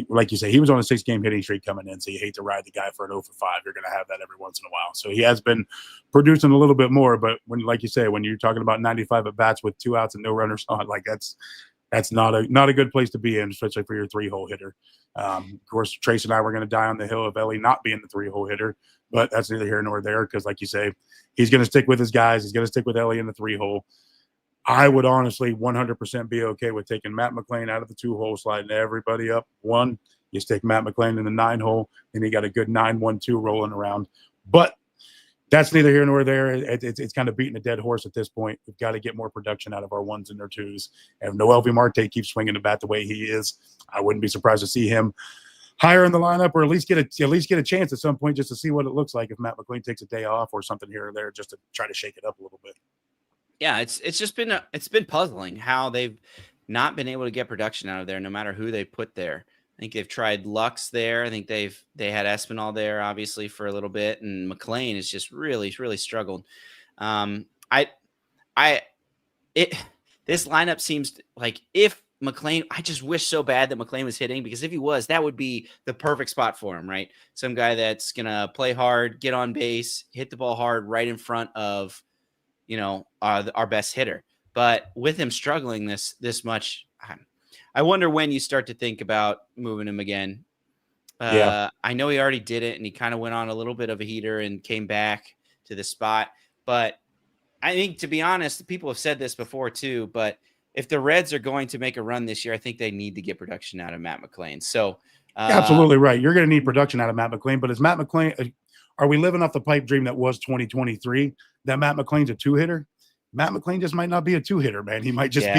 like you say, he was on a 6-game hitting streak coming in, so you hate to ride the guy for an 0 for 5. You're going to have that every once in a while. So he has been producing a little bit more, but like you say, when you're talking about 95 at bats with 2 outs and no runners on, like that's not a good place to be in, especially for your 3-hole hitter. Of course, Trace and I were going to die on the hill of Elly not being the 3-hole hitter, but that's neither here nor there because, like you say, he's going to stick with his guys. He's going to stick with Elly in the 3-hole. I would honestly 100% be okay with taking Matt McLean out of the 2-hole, sliding everybody up 1. You stick Matt McLean in the 9-hole, and you got a good 9-1-2 rolling around. But that's neither here nor there. It's kind of beating a dead horse at this point. We've got to get more production out of our ones and our twos. And if Noelvi Marte keeps swinging the bat the way he is, I wouldn't be surprised to see him higher in the lineup, or at least get a chance at some point just to see what it looks like if Matt McLain takes a day off or something here or there, just to try to shake it up a little bit. Yeah, it's just been it's been puzzling how they've not been able to get production out of there, no matter who they put there. I think they've tried Lux there. I think they had Espinal there, obviously, for a little bit, and McLain has just really struggled. This lineup seems like if McLain, I just wish so bad that McLain was hitting, because if he was, that would be the perfect spot for him, right? Some guy that's gonna play hard, get on base, hit the ball hard, right in front of, our best hitter. But with him struggling this much, I wonder when you start to think about moving him again. Yeah. I know he already did it, and he kind of went on a little bit of a heater and came back to the spot. But I think, to be honest, people have said this before too, but if the Reds are going to make a run this year, I think they need to get production out of Matt McLain. So absolutely right. You're going to need production out of Matt McLain, but is Matt McLain, are we living off the pipe dream that was 2023 that Matt McLain's a two-hitter? Matt McLain just might not be a two-hitter, man. He might just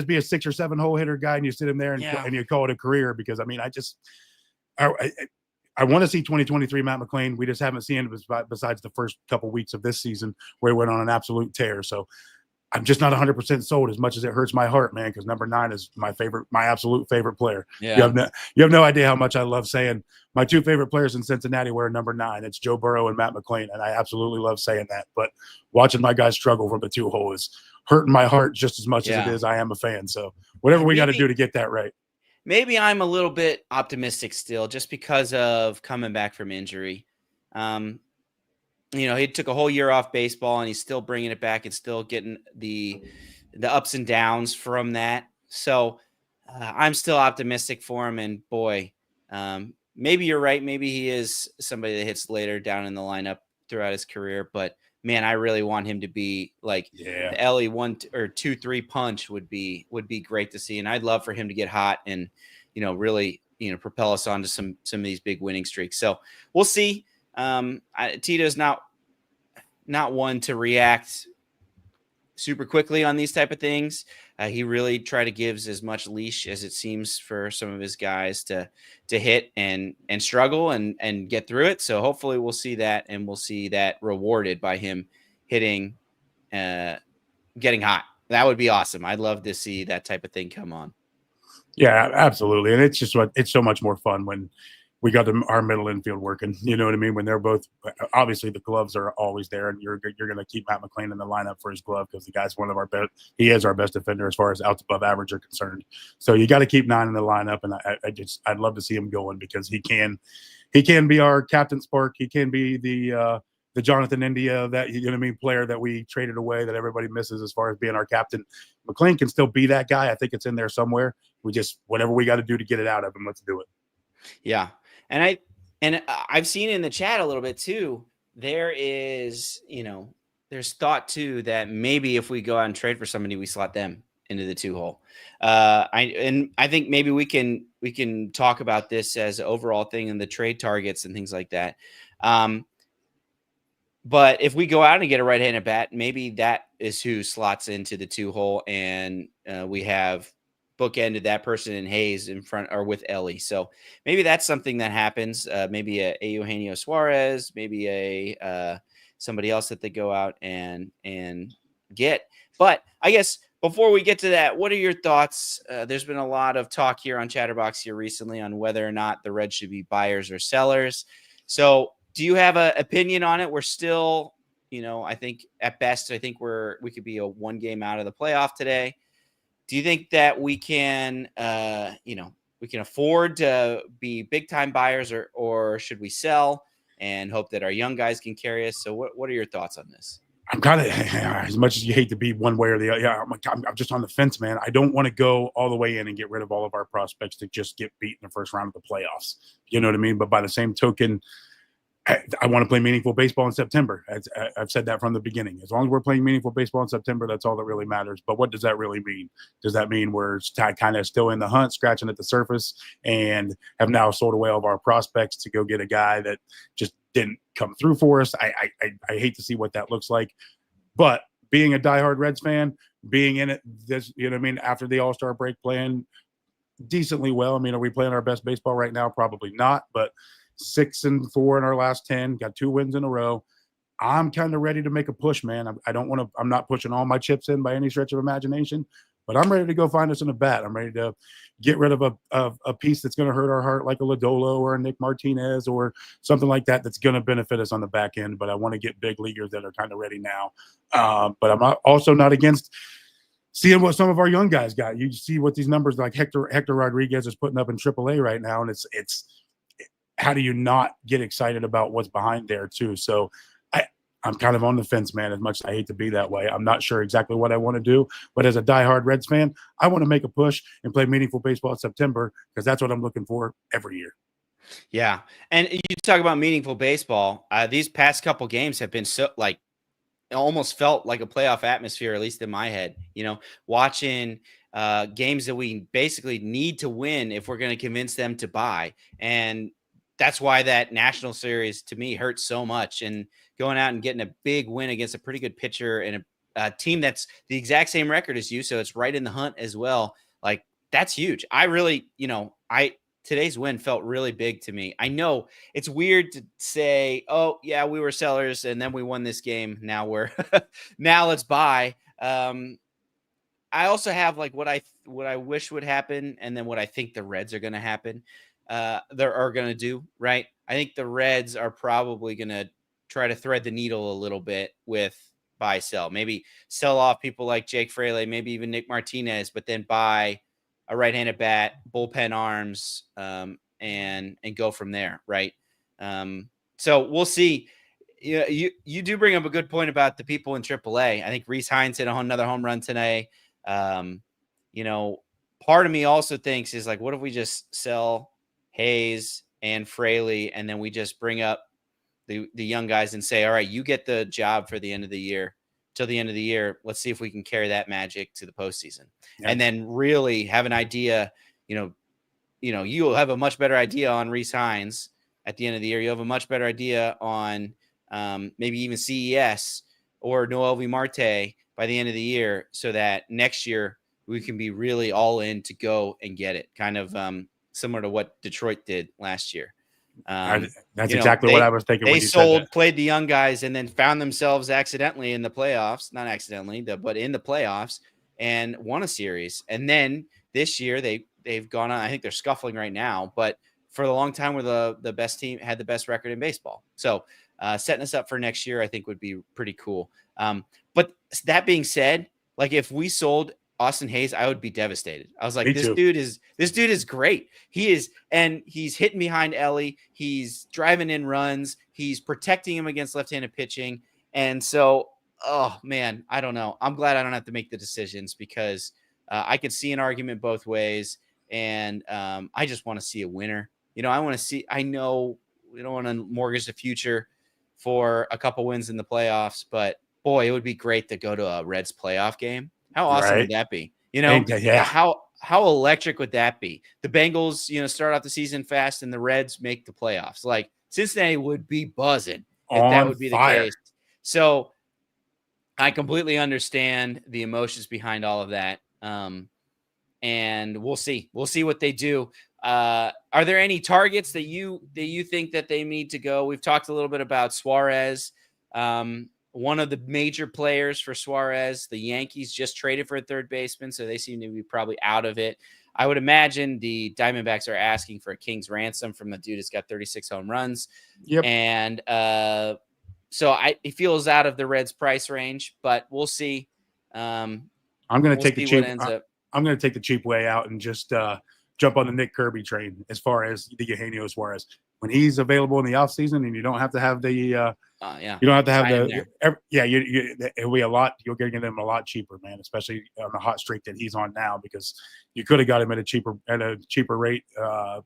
be a 6 or 7 hole hitter guy, and you sit him there and you call it a career. Because I want to see 2023 Matt McLain. We just haven't seen it besides the first couple weeks of this season where he went on an absolute tear. So I'm just not 100% sold, as much as it hurts my heart, man, because number 9 is my absolute favorite player. Yeah. You have no idea how much I love saying my 2 favorite players in Cincinnati were number 9. It's Joe Burrow and Matt McLain, and I absolutely love saying that. But watching my guys struggle from the 2-hole is hurting my heart just as much as it is I am a fan. So whatever we got to do to get that right. Maybe I'm a little bit optimistic still, just because of coming back from injury. He took a whole year off baseball, and he's still bringing it back and still getting the ups and downs from that. So I'm still optimistic for him. And boy, maybe you're right. Maybe he is somebody that hits later down in the lineup throughout his career. But man, I really want him to be like the Elly 1 or 2, 3 punch would be great to see. And I'd love for him to get hot and, really, propel us onto some of these big winning streaks. So we'll see. Tito's not one to react super quickly on these type of things. He really try to gives as much leash as it seems for some of his guys to hit and struggle and get through it. So hopefully we'll see that, and we'll see that rewarded by him hitting, getting hot. That would be awesome. I'd love to see that type of thing come on. Yeah, absolutely. And it's so much more fun when we got our middle infield working. You know what I mean? When they're both, obviously the gloves are always there, and you're going to keep Matt McLain in the lineup for his glove, because the guy's one of our best. He is our best defender as far as outs above average are concerned. So you got to keep 9 in the lineup, and I'd love to see him going, because he can be our captain spark. He can be the Jonathan India, player that we traded away that everybody misses as far as being our captain. McLain can still be that guy. I think it's in there somewhere. Whatever we got to do to get it out of him, let's do it. Yeah. And I've seen in the chat a little bit too. There is, there's thought too that maybe if we go out and trade for somebody, we slot them into the 2-hole. I think maybe we can talk about this as an overall thing in the trade targets and things like that. But if we go out and get a right-handed bat, maybe that is who slots into the 2-hole, and we have bookended that person in Hayes in front or with Elly. So maybe that's something that happens. Maybe a Eugenio Suarez, maybe a somebody else that they go out and get. But I guess before we get to that, what are your thoughts? There's been a lot of talk here on Chatterbox here recently on whether or not the Reds should be buyers or sellers. So do you have an opinion on it? We're still, I think at best, we could be a 1 game out of the playoff today. Do you think that we can, we can afford to be big time buyers, or should we sell and hope that our young guys can carry us? So what are your thoughts on this? I'm kind of, as much as you hate to be one way or the other, I'm just on the fence, man. I don't want to go all the way in and get rid of all of our prospects to just get beat in the first round of the playoffs. You know what I mean? But by the same token, I want to play meaningful baseball in September. I've said that from the beginning. As long as we're playing meaningful baseball in September, that's all that really matters. But what does that really mean? Does that mean we're kind of still in the hunt, scratching at the surface, and have now sold away all of our prospects to go get a guy that just didn't come through for us. I hate to see what that looks like. But being a diehard Reds fan, being in it, this, you know what I mean, after the All-Star break, playing decently well. I mean, are we playing our best baseball right now? Probably not, but 6-4 in our last 10, got 2 wins in a row. I'm kind of ready to make a push, man. I don't want to, I'm not pushing all my chips in by any stretch of imagination, but I'm ready to go find us in a bat. I'm ready to get rid of a piece that's going to hurt our heart, like a Lodolo or a Nick Martinez or something like that, that's going to benefit us on the back end. But I want to get big leaguers that are kind of ready now. But I'm also not against seeing what some of our young guys got. You see what these numbers like Hector Rodriguez is putting up in AAA right now, and it's how do you not get excited about what's behind there too? So I'm kind of on the fence, man, as much as I hate to be that way. I'm not sure exactly what I want to do, but as a diehard Reds fan, I want to make a push and play meaningful baseball in September, because that's what I'm looking for every year. Yeah. And you talk about meaningful baseball. These past couple games have been so, like, it almost felt like a playoff atmosphere, at least in my head, you know, watching games that we basically need to win if we're going to convince them to buy. And that's why that national series to me hurts so much. And going out and getting a big win against a pretty good pitcher and a team that's the exact same record as you, so it's right in the hunt as well. Like, that's huge. I really, you know, today's win felt really big to me. I know it's weird to say, oh yeah, we were sellers and then we won this game. Now we're now let's buy. I also have like what I wish would happen, and then what I think the Reds are going to happen. They're going to do, right? I think the Reds are probably going to try to thread the needle a little bit with buy sell. Maybe sell off people like Jake Friedl, maybe even Nick Martinez, but then buy a right-handed bat, bullpen arms, and go from there, right? So we'll see. You do bring up a good point about the people in AAA. I think Rhys Hines hit another home run today. You know, part of me also thinks is like, what if we just sell Hayes and Fraley, and then we just bring up the young guys and say, all right, you get the job for the end of the year, till the end of the year. Let's see if we can carry that magic to the postseason. Yeah. And then really have an idea, you'll have a much better idea on Rhys Hines at the end of the year. You'll have a much better idea on maybe even CES or Noelvi Marte by the end of the year, so that next year we can be really all in to go and get it. Kind of similar to what Detroit did last year. That's exactly what I was thinking. They played the young guys, and then found themselves accidentally in the playoffs, not accidentally, but in the playoffs, and won a series. And then this year they've gone on. I think they're scuffling right now, but for a long time, were the best team, had the best record in baseball. So setting us up for next year, I think, would be pretty cool. But that being said, like, if we sold Austin Hayes, I would be devastated. I was like, this dude is great. He is, and he's hitting behind Elly. He's driving in runs. He's protecting him against left-handed pitching. And so, oh man, I don't know. I'm glad I don't have to make the decisions, because I could see an argument both ways. And I just want to see a winner. I know we don't want to mortgage the future for a couple wins in the playoffs, but boy, it would be great to go to a Reds playoff game. How awesome would that be? How electric would that be? The Bengals, start off the season fast, and the Reds make the playoffs. Like, Cincinnati would be buzzing if that would be the case. So I completely understand the emotions behind all of that. And we'll see. We'll see what they do. Are there any targets that you think that they need to go? We've talked a little bit about Suarez. One of the major players for Suarez, the Yankees just traded for a third baseman, so they seem to be probably out of it. I would imagine the Diamondbacks are asking for a king's ransom from the dude who's got 36 home runs. Yep. And so he feels out of the Reds' price range, but we'll see. I'm going to take the cheap. I'm going to take the cheap way out and just jump on the Nick Kirby train as far as the Eugenio Suarez. When he's available in the offseason, and you don't have to have the you don't have to have it'll be a lot. You'll get him a lot cheaper, man, especially on the hot streak that he's on now, because you could have got him at a cheaper rate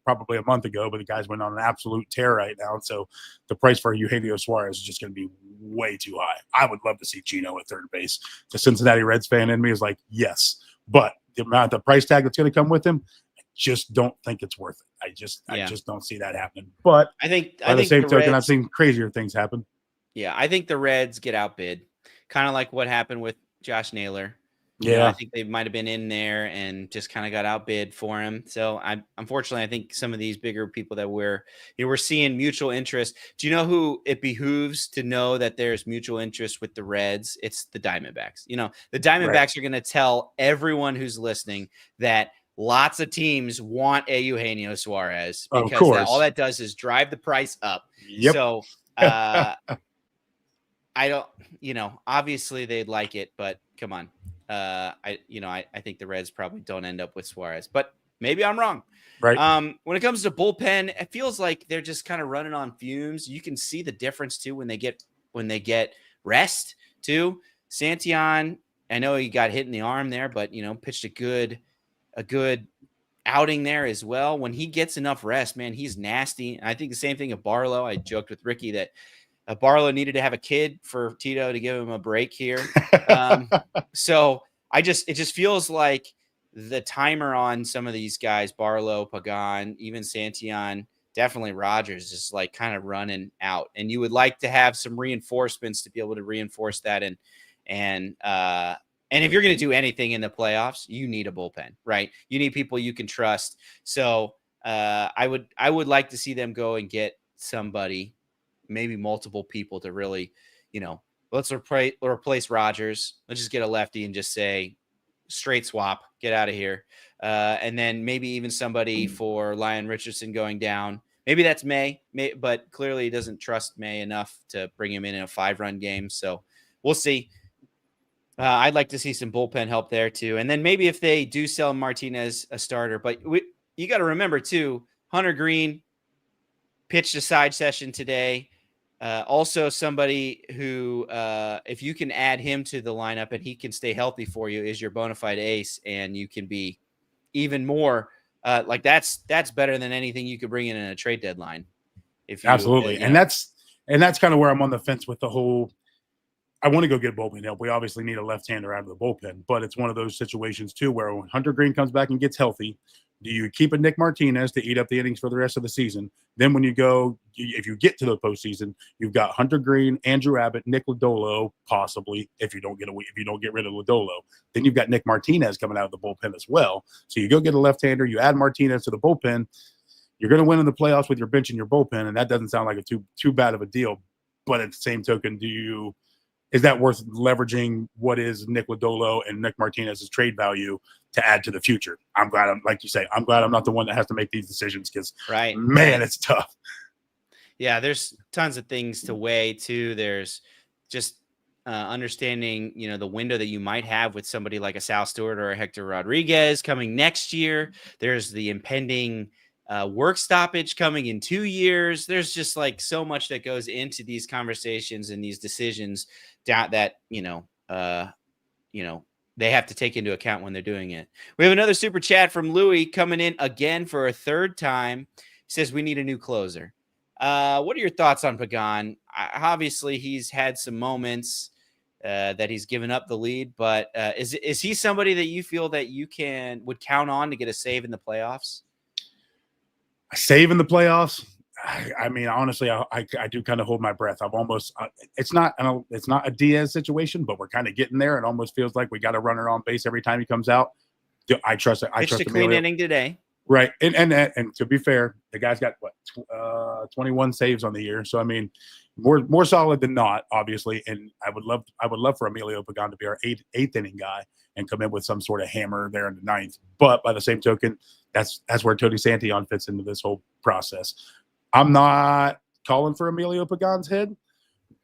probably a month ago, but the guys went on an absolute tear right now. So the price for Eugenio Suarez is just going to be way too high. I would love to see Gino at third base. The Cincinnati Reds fan in me is like, yes, but the price tag that's going to come with him, I just don't think it's worth it. I just Yeah. don't see that happening. But I think by the same the token, I've Reds, seen crazier things happen. yeah, I think the Reds get outbid, kind of like what happened with Josh Naylor. You know, Yeah. I think they might have been in there and just kind of got outbid for him. So unfortunately, I think some of these bigger people that we're seeing mutual interest. Do you know who it behooves to know that there's mutual interest with the Reds? It's the Diamondbacks. You know, the Diamondbacks are going to tell everyone who's listening that lots of teams want Eugenio Suarez Of because course. all that does is drive the price up. Yep. So I don't, obviously they'd like it, but come on. I think the Reds probably don't end up with Suarez, but maybe I'm wrong. Right. When it comes to bullpen, it feels like they're just kind of running on fumes. You can see the difference too when they get rest too. Santillan, I know he got hit in the arm there, but pitched a good outing there as well. When he gets enough rest, man, he's nasty. And I think the same thing of Barlow. I joked with Ricky that Barlow needed to have a kid for Tito to give him a break here. So it just feels like the timer on some of these guys, Barlow, Pagán, even Santillan, definitely Rogers, is like kind of running out. And you would like to have some reinforcements to be able to reinforce that. And if you're going to do anything in the playoffs, you need a bullpen, right? You need people you can trust. So I would like to see them go and get somebody, maybe multiple people, to really, let's replace Rogers. Let's just get a lefty and just say straight swap, get out of here. And then maybe even somebody for Lyon Richardson going down. Maybe that's May, but clearly he doesn't trust May enough to bring him in a 5-run game. So we'll see. I'd like to see some bullpen help there too. And then maybe if they do sell Martinez a starter, but you got to remember too, Hunter Green pitched a side session today. Also somebody who, if you can add him to the lineup and he can stay healthy for you, is your bona fide ace. And you can be even more like that's better than anything you could bring in a trade deadline. If you, absolutely. And that's kind of where I'm on the fence with the whole, I want to go get bullpen help. We obviously need a left-hander out of the bullpen, but it's one of those situations too where when Hunter Green comes back and gets healthy, do you keep a Nick Martinez to eat up the innings for the rest of the season? Then when you go, if you get to the postseason, you've got Hunter Green, Andrew Abbott, Nick Lodolo, possibly if you don't get rid of Lodolo. Then you've got Nick Martinez coming out of the bullpen as well. So you go get a left-hander, you add Martinez to the bullpen, you're going to win in the playoffs with your bench and your bullpen, and that doesn't sound like a too bad of a deal. But at the same token, is that worth leveraging what is Nick Lodolo and Nick Martinez's trade value to add to the future? I'm glad I'm not the one that has to make these decisions because, man, it's tough. Yeah, there's tons of things to weigh too. There's just understanding, the window that you might have with somebody like a Sal Stewart or a Hector Rodriguez coming next year. There's the impending work stoppage coming in 2 years. There's just like so much that goes into these conversations and these decisions that they have to take into account when they're doing it. We have another super chat from Louis coming in again for a third time. He says we need a new closer. What are your thoughts on Pagán? Obviously, he's had some moments that he's given up the lead, but is he somebody that you feel that you would count on to get a save in the playoffs? A save in the playoffs? I mean, honestly, I do kind of hold my breath. I'm almost. It's not a Diaz situation, but we're kind of getting there. It almost feels like we got a runner on base every time he comes out. I trust it. Pitched a clean inning today. Right, and to be fair, the guy's got 21 saves on the year. So I mean, more solid than not, obviously. And I would love for Emilio Pagán to be our eighth inning guy and come in with some sort of hammer there in the ninth. But by the same token, that's where Tony Santillan fits into this whole process. I'm not calling for Emilio Pagán's head.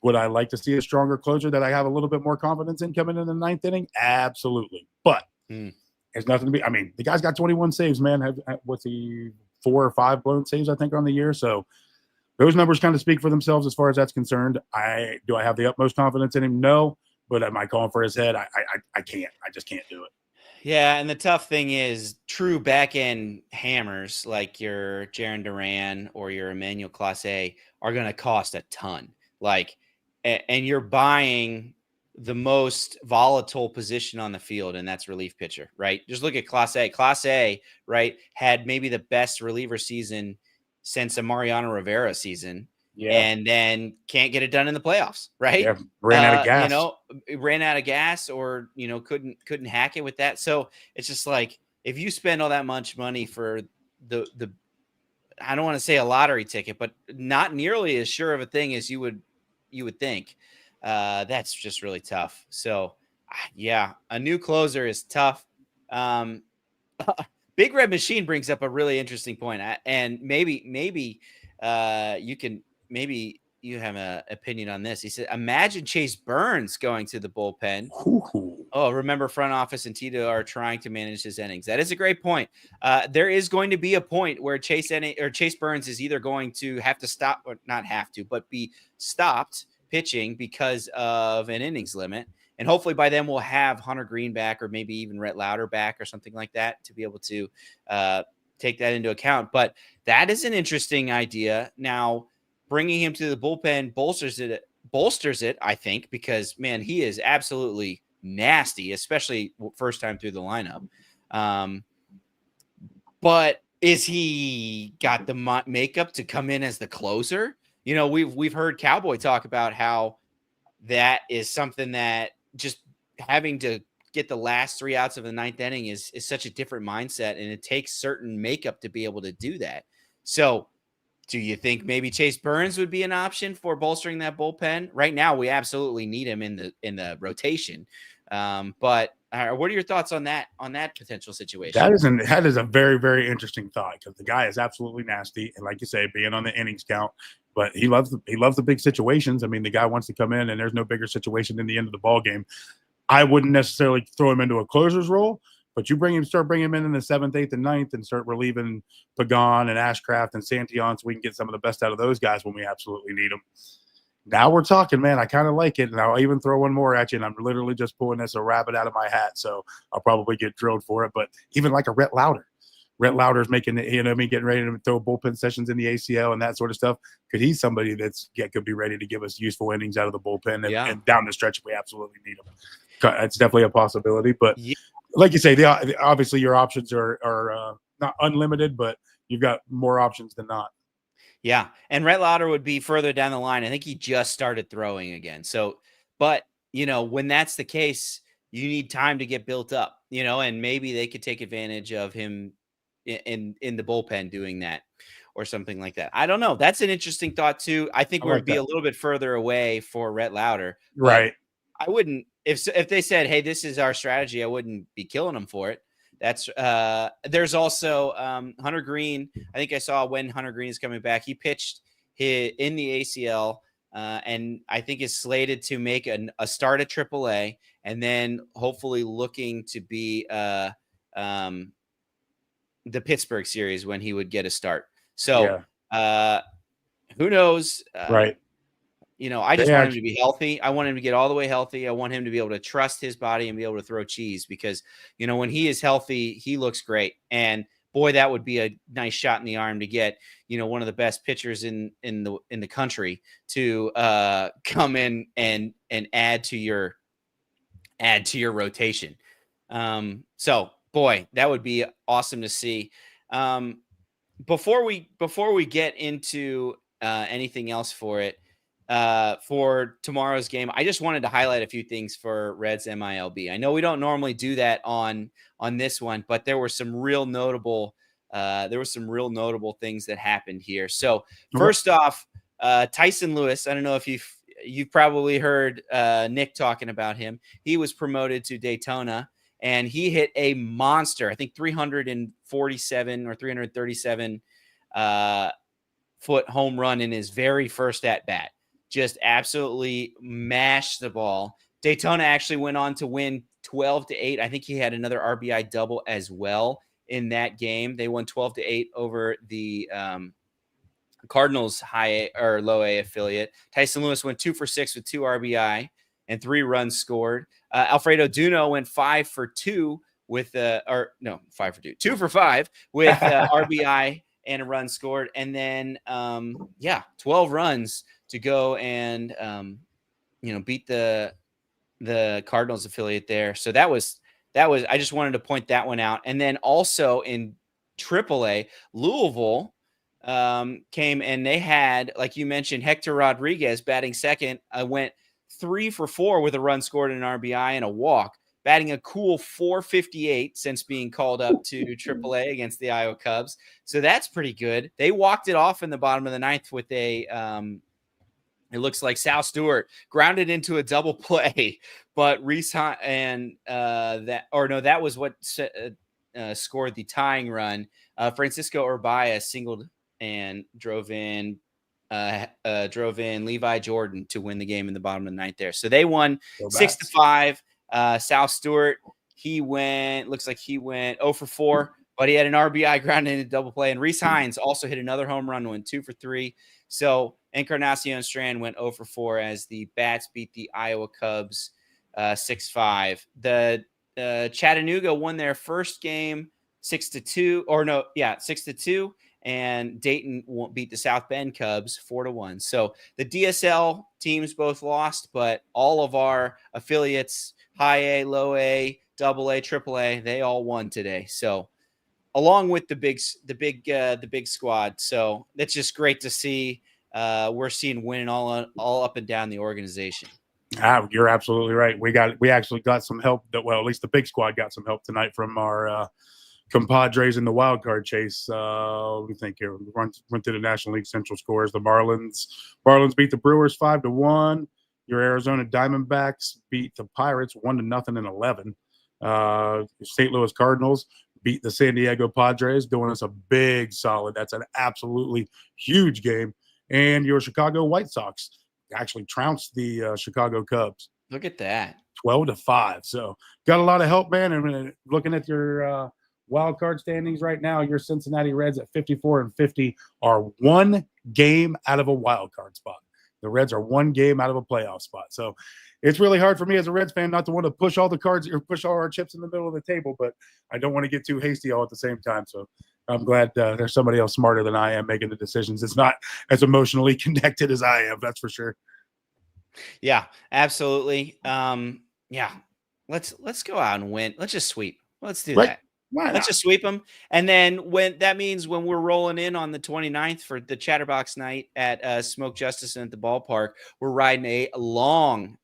Would I like to see a stronger closer that I have a little bit more confidence in coming in the ninth inning? Absolutely. But it's nothing to be. I mean, the guy's got 21 saves, man. What's he, 4 or 5 blown saves, I think, on the year? So those numbers kind of speak for themselves as far as that's concerned. Do I have the utmost confidence in him? No. But am I calling for his head? I can't. I just can't do it. Yeah, and the tough thing is true back-end hammers like your Jarren Duran or your Emmanuel Clase are going to cost a ton. And you're buying the most volatile position on the field, and that's relief pitcher, right? Just look at Class A. Class A, right, had maybe the best reliever season since a Mariano Rivera season, and then can't get it done in the playoffs, right? Yeah, ran out of gas. Ran out of gas, or couldn't hack it with that. So it's just like, if you spend all that much money for the I don't want to say a lottery ticket, but not nearly as sure of a thing as you would think. That's just really tough. So, yeah, a new closer is tough. Big Red Machine brings up a really interesting point, and maybe you have an opinion on this. He said, "Imagine Chase Burns going to the bullpen." Ooh. Oh, remember, front office and Tito are trying to manage his innings. That is a great point. There is going to be a point where Chase Burns is either going to have to stop, or not have to, but be stopped pitching because of an innings limit. And hopefully by then we'll have Hunter Green back, or maybe even Rhett Lauder back, or something like that, to be able to take that into account. But that is an interesting idea. Now, bringing him to the bullpen bolsters it, I think, because, man, he is absolutely nasty, especially first time through the lineup. But is he got the makeup to come in as the closer? We've heard Cowboy talk about how that is something that just having to get the last 3 outs of the ninth inning is such a different mindset, and it takes certain makeup to be able to do that. So, do you think maybe Chase Burns would be an option for bolstering that bullpen? Right now, we absolutely need him in the rotation. But what are your thoughts on that potential situation? That is a very, very interesting thought, because the guy is absolutely nasty, and like you say, being on the innings count, but he loves the big situations. I mean, the guy wants to come in, and there's no bigger situation than the end of the ball game. I wouldn't necessarily throw him into a closer's role, but start bringing him in the 7th, 8th, and 9th, and start relieving Pagán and Ashcraft and Santillan, so we can get some of the best out of those guys when we absolutely need them. Now we're talking, man. I kind of like it. And I'll even throw one more at you, and I'm literally just pulling this a rabbit out of my hat, so I'll probably get drilled for it. But even like a Rhett Lauder. Rhett Lauder's making it, getting ready to throw bullpen sessions in the ACL and that sort of stuff. Could he's somebody could be ready to give us useful innings out of the bullpen and down the stretch if we absolutely need him. It's definitely a possibility. But like you say, obviously your options are not unlimited, but you've got more options than not. Yeah, and Rhett Lauder would be further down the line. I think he just started throwing again. So, but, when that's the case, you need time to get built up, and maybe they could take advantage of him in the bullpen doing that, or something like that. I don't know. That's an interesting thought too. I think we'd be a little bit further away for Rhett Lauder. Right. I wouldn't, if they said, hey, this is our strategy, I wouldn't be killing them for it. That's there's also Hunter Green. I think I saw when Hunter Green is coming back. He pitched in the ACL, and I think is slated to make a start at AAA, and then hopefully looking to be the Pittsburgh series when he would get a start. So who knows? Right. I just want him to be healthy. I want him to get all the way healthy. I want him to be able to trust his body and be able to throw cheese, because, when he is healthy, he looks great. And boy, that would be a nice shot in the arm to get, one of the best pitchers in the country to come in and add to your rotation. So boy, that would be awesome to see. Before we get into anything else for tomorrow's game, I just wanted to highlight a few things for Reds MILB. I know we don't normally do that on this one, but there were some real notable things that happened here. So first off, Tyson Lewis, I don't know if you've probably heard Nick talking about him. He was promoted to Daytona, and he hit a monster, I think 347 or 337 foot home run in his very first at bat. Just absolutely mashed the ball. Daytona actually went on to win 12-8. I think he had another RBI double as well in that game. They won 12-8 over the Cardinals high or low A affiliate. Tyson Lewis went 2 for 6 with 2 RBI and 3 runs scored. Alfredo Duno went 5 for 2 with 5 for 2, 2 for 5 with RBI and a run scored. And then 12 runs to go and beat the the Cardinals affiliate there. So that was I just wanted to point that one out. And then also in AAA, Louisville came and they had, like you mentioned, Hector Rodriguez batting second. Went 3 for 4 with a run scored, an RBI, and a walk, batting a cool 458 since being called up to AAA against the Iowa Cubs. So that's pretty good. They walked it off in the bottom of the ninth with a it looks like Sal Stewart grounded into a double play, but Reese and that was what scored the tying run. Francisco Urbaya singled and drove in Levi Jordan to win the game in the bottom of the ninth there. So they won 6-5. Sal Stewart, looks like he went 0 for 4, but he had an RBI grounded into double play. And Reese Hines also hit another home run, went 2 for 3. So Encarnacion Strand went 0 for 4 as the Bats beat the Iowa Cubs 6-5. The Chattanooga won their first game 6-2, 6-2, and Dayton beat the South Bend Cubs 4-1. So the DSL teams both lost, but all of our affiliates, high A, low A, double A, triple A, they all won today. So along with the big squad. So that's just great to see. We're seeing winning all up and down the organization. You're absolutely right. We actually got some help. At least the big squad got some help tonight from our compadres in the wild card chase. We think here we went to the National League Central scores. The Marlins beat the Brewers 5-1. Your Arizona Diamondbacks beat the Pirates 1-0 in 11. St. Louis Cardinals beat the San Diego Padres, doing us a big solid. That's an absolutely huge game. And your Chicago White Sox actually trounced the Chicago Cubs. Look at that. 12-5. So got a lot of help, man. And looking at your wild card standings right now, your Cincinnati Reds at 54-50 are 1 game out of a wild card spot. The Reds are 1 game out of a playoff spot. So it's really hard for me as a Reds fan not to want to push all the cards or push all our chips in the middle of the table, but I don't want to get too hasty all at the same time. So I'm glad there's somebody else smarter than I am making the decisions. It's not as emotionally connected as I am. That's for sure. Yeah, absolutely. Yeah, let's go out and win. Let's just sweep. Let's do that. Let's just sweep them. And then when we're rolling in on the 29th for the Chatterbox night at Smoke Justice and at the ballpark, we're riding a long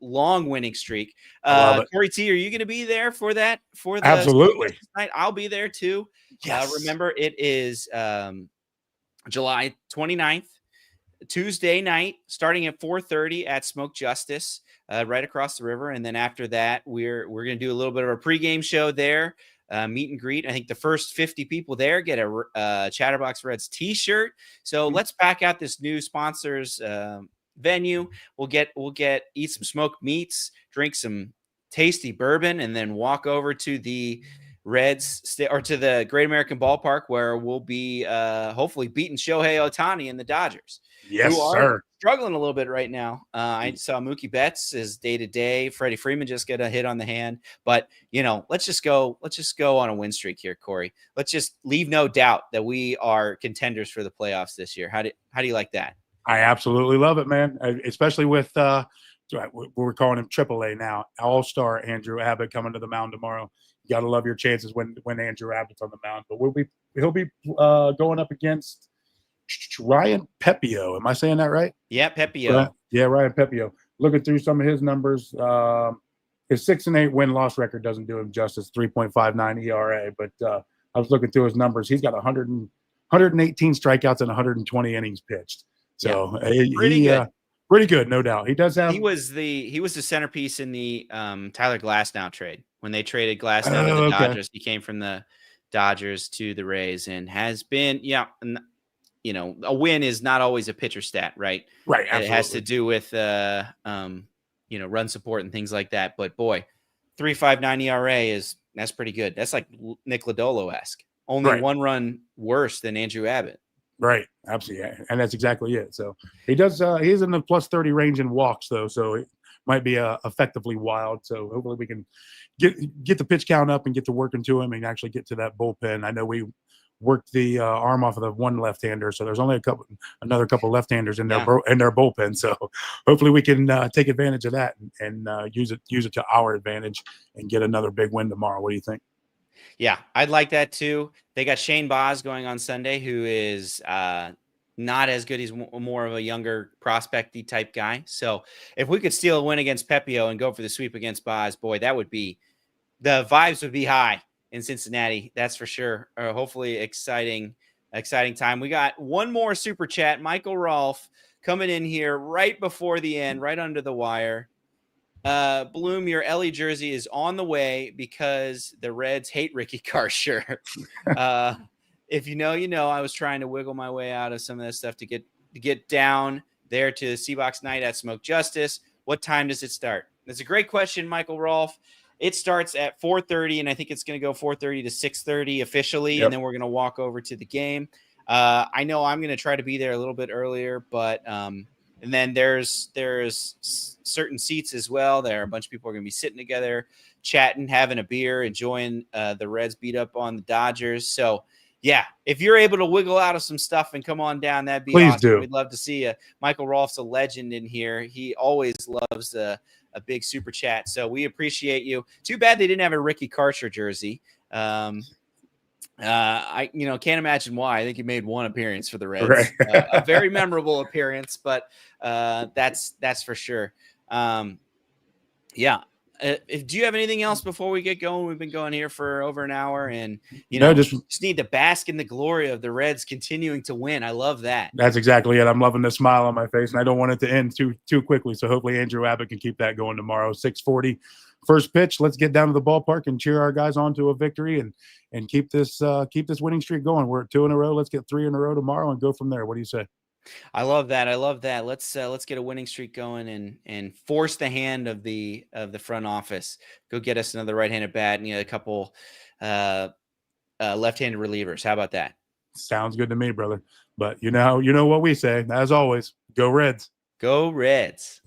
winning streak. Corey T, are you going to be there for that? For the absolutely night? I'll be there too. Yes. Remember, it is July 29th, Tuesday night, starting at 4:30 at Smoke Justice, right across the river. And then after that, we're going to do a little bit of a pregame show there, meet and greet. I think the first 50 people there get a Chatterbox Reds t-shirt. So let's back out this new sponsors venue. We'll eat some smoked meats, drink some tasty bourbon, and then walk over to the Reds or to the Great American Ballpark, where we'll be hopefully beating Shohei Ohtani and the Dodgers. Yes, sir. Struggling a little bit right now. I saw Mookie Betts is day-to-day. Freddie Freeman just get a hit on the hand. But, let's just go on a win streak here, Corey. Let's just leave no doubt that we are contenders for the playoffs this year. How do you like that? I absolutely love it, man. Especially with we're calling him AAA now, All-Star Andrew Abbott coming to the mound tomorrow. You got to love your chances when Andrew Abbott's on the mound. But he'll be going up against Ryan Pepio. Am I saying that right? Yeah, Pepio. Yeah, Ryan Pepio. Looking through some of his numbers, his 6-8 win-loss record doesn't do him justice. 3.59 ERA. But I was looking through his numbers. He's got 118 strikeouts and 120 innings pitched. So pretty good, no doubt. He does have. He was the centerpiece in the Tyler Glasnow trade when they traded Glasnow to the Dodgers. He came from the Dodgers to the Rays and has been a win is not always a pitcher stat, right? Right. Absolutely. It has to do with run support and things like that. But boy, 3.59 ERA that's pretty good. That's like Nick Lodolo-esque. Only one run worse than Andrew Abbott. Right. Absolutely. And that's exactly it. So he does, he's in the plus 30 range in walks though. So it might be effectively wild. So hopefully we can get the pitch count up and get to working to him and actually get to that bullpen. I know we worked the arm off of the one left-hander. So there's only another couple left-handers in their Yeah. in their bullpen. So hopefully we can take advantage of that and use it to our advantage and get another big win tomorrow. What do you think? Yeah, I'd like that too. They got Shane Baz going on Sunday, who is not as good. He's more of a younger prospecty type guy. So if we could steal a win against Pepio and go for the sweep against Baz, boy, that would be the vibes would be high in Cincinnati. That's for sure. Hopefully exciting time. We got one more super chat. Michael Rolfe coming in here right before the end, right under the wire. Bloom, your Elly jersey is on the way because the Reds hate Ricky Karsher. If you know, you know. I was trying to wiggle my way out of some of this stuff to get down there to Seabox Night at Smoke Justice. What time does it start? That's a great question, Michael Rolfe. It starts at 4:30, and I think it's going to go 4:30 to 6:30 officially, and then we're going to walk over to the game. I know I'm going to try to be there a little bit earlier, but and then there's certain seats as well. There are a bunch of people are going to be sitting together, chatting, having a beer, enjoying the Reds beat up on the Dodgers. So, yeah, if you're able to wiggle out of some stuff and come on down, that'd be Please awesome. do. We'd love to see you. Michael Rolfe's a legend in here. He always loves a big super chat. So we appreciate you. Too bad they didn't have a Ricky Karcher jersey. I can't imagine why. I think he made one appearance for the Reds, Right. A very memorable appearance, but that's for sure. Yeah. Do you have anything else before we get going? We've been going here for over an hour, and just need to bask in the glory of the Reds continuing to win. I love that. That's exactly it. I'm loving the smile on my face, and I don't want it to end too quickly. So hopefully Andrew Abbott can keep that going tomorrow. 6:40, first pitch. Let's get down to the ballpark and cheer our guys on to a victory and keep this winning streak going. We're at 2 in a row. Let's get 3 in a row tomorrow and go from there. What do you say? I love that. Let's get a winning streak going and force the hand of the front office. Go get us another right-handed bat and a couple left-handed relievers. How about that? Sounds good to me, brother. But you know what we say. As always, go Reds. Go Reds.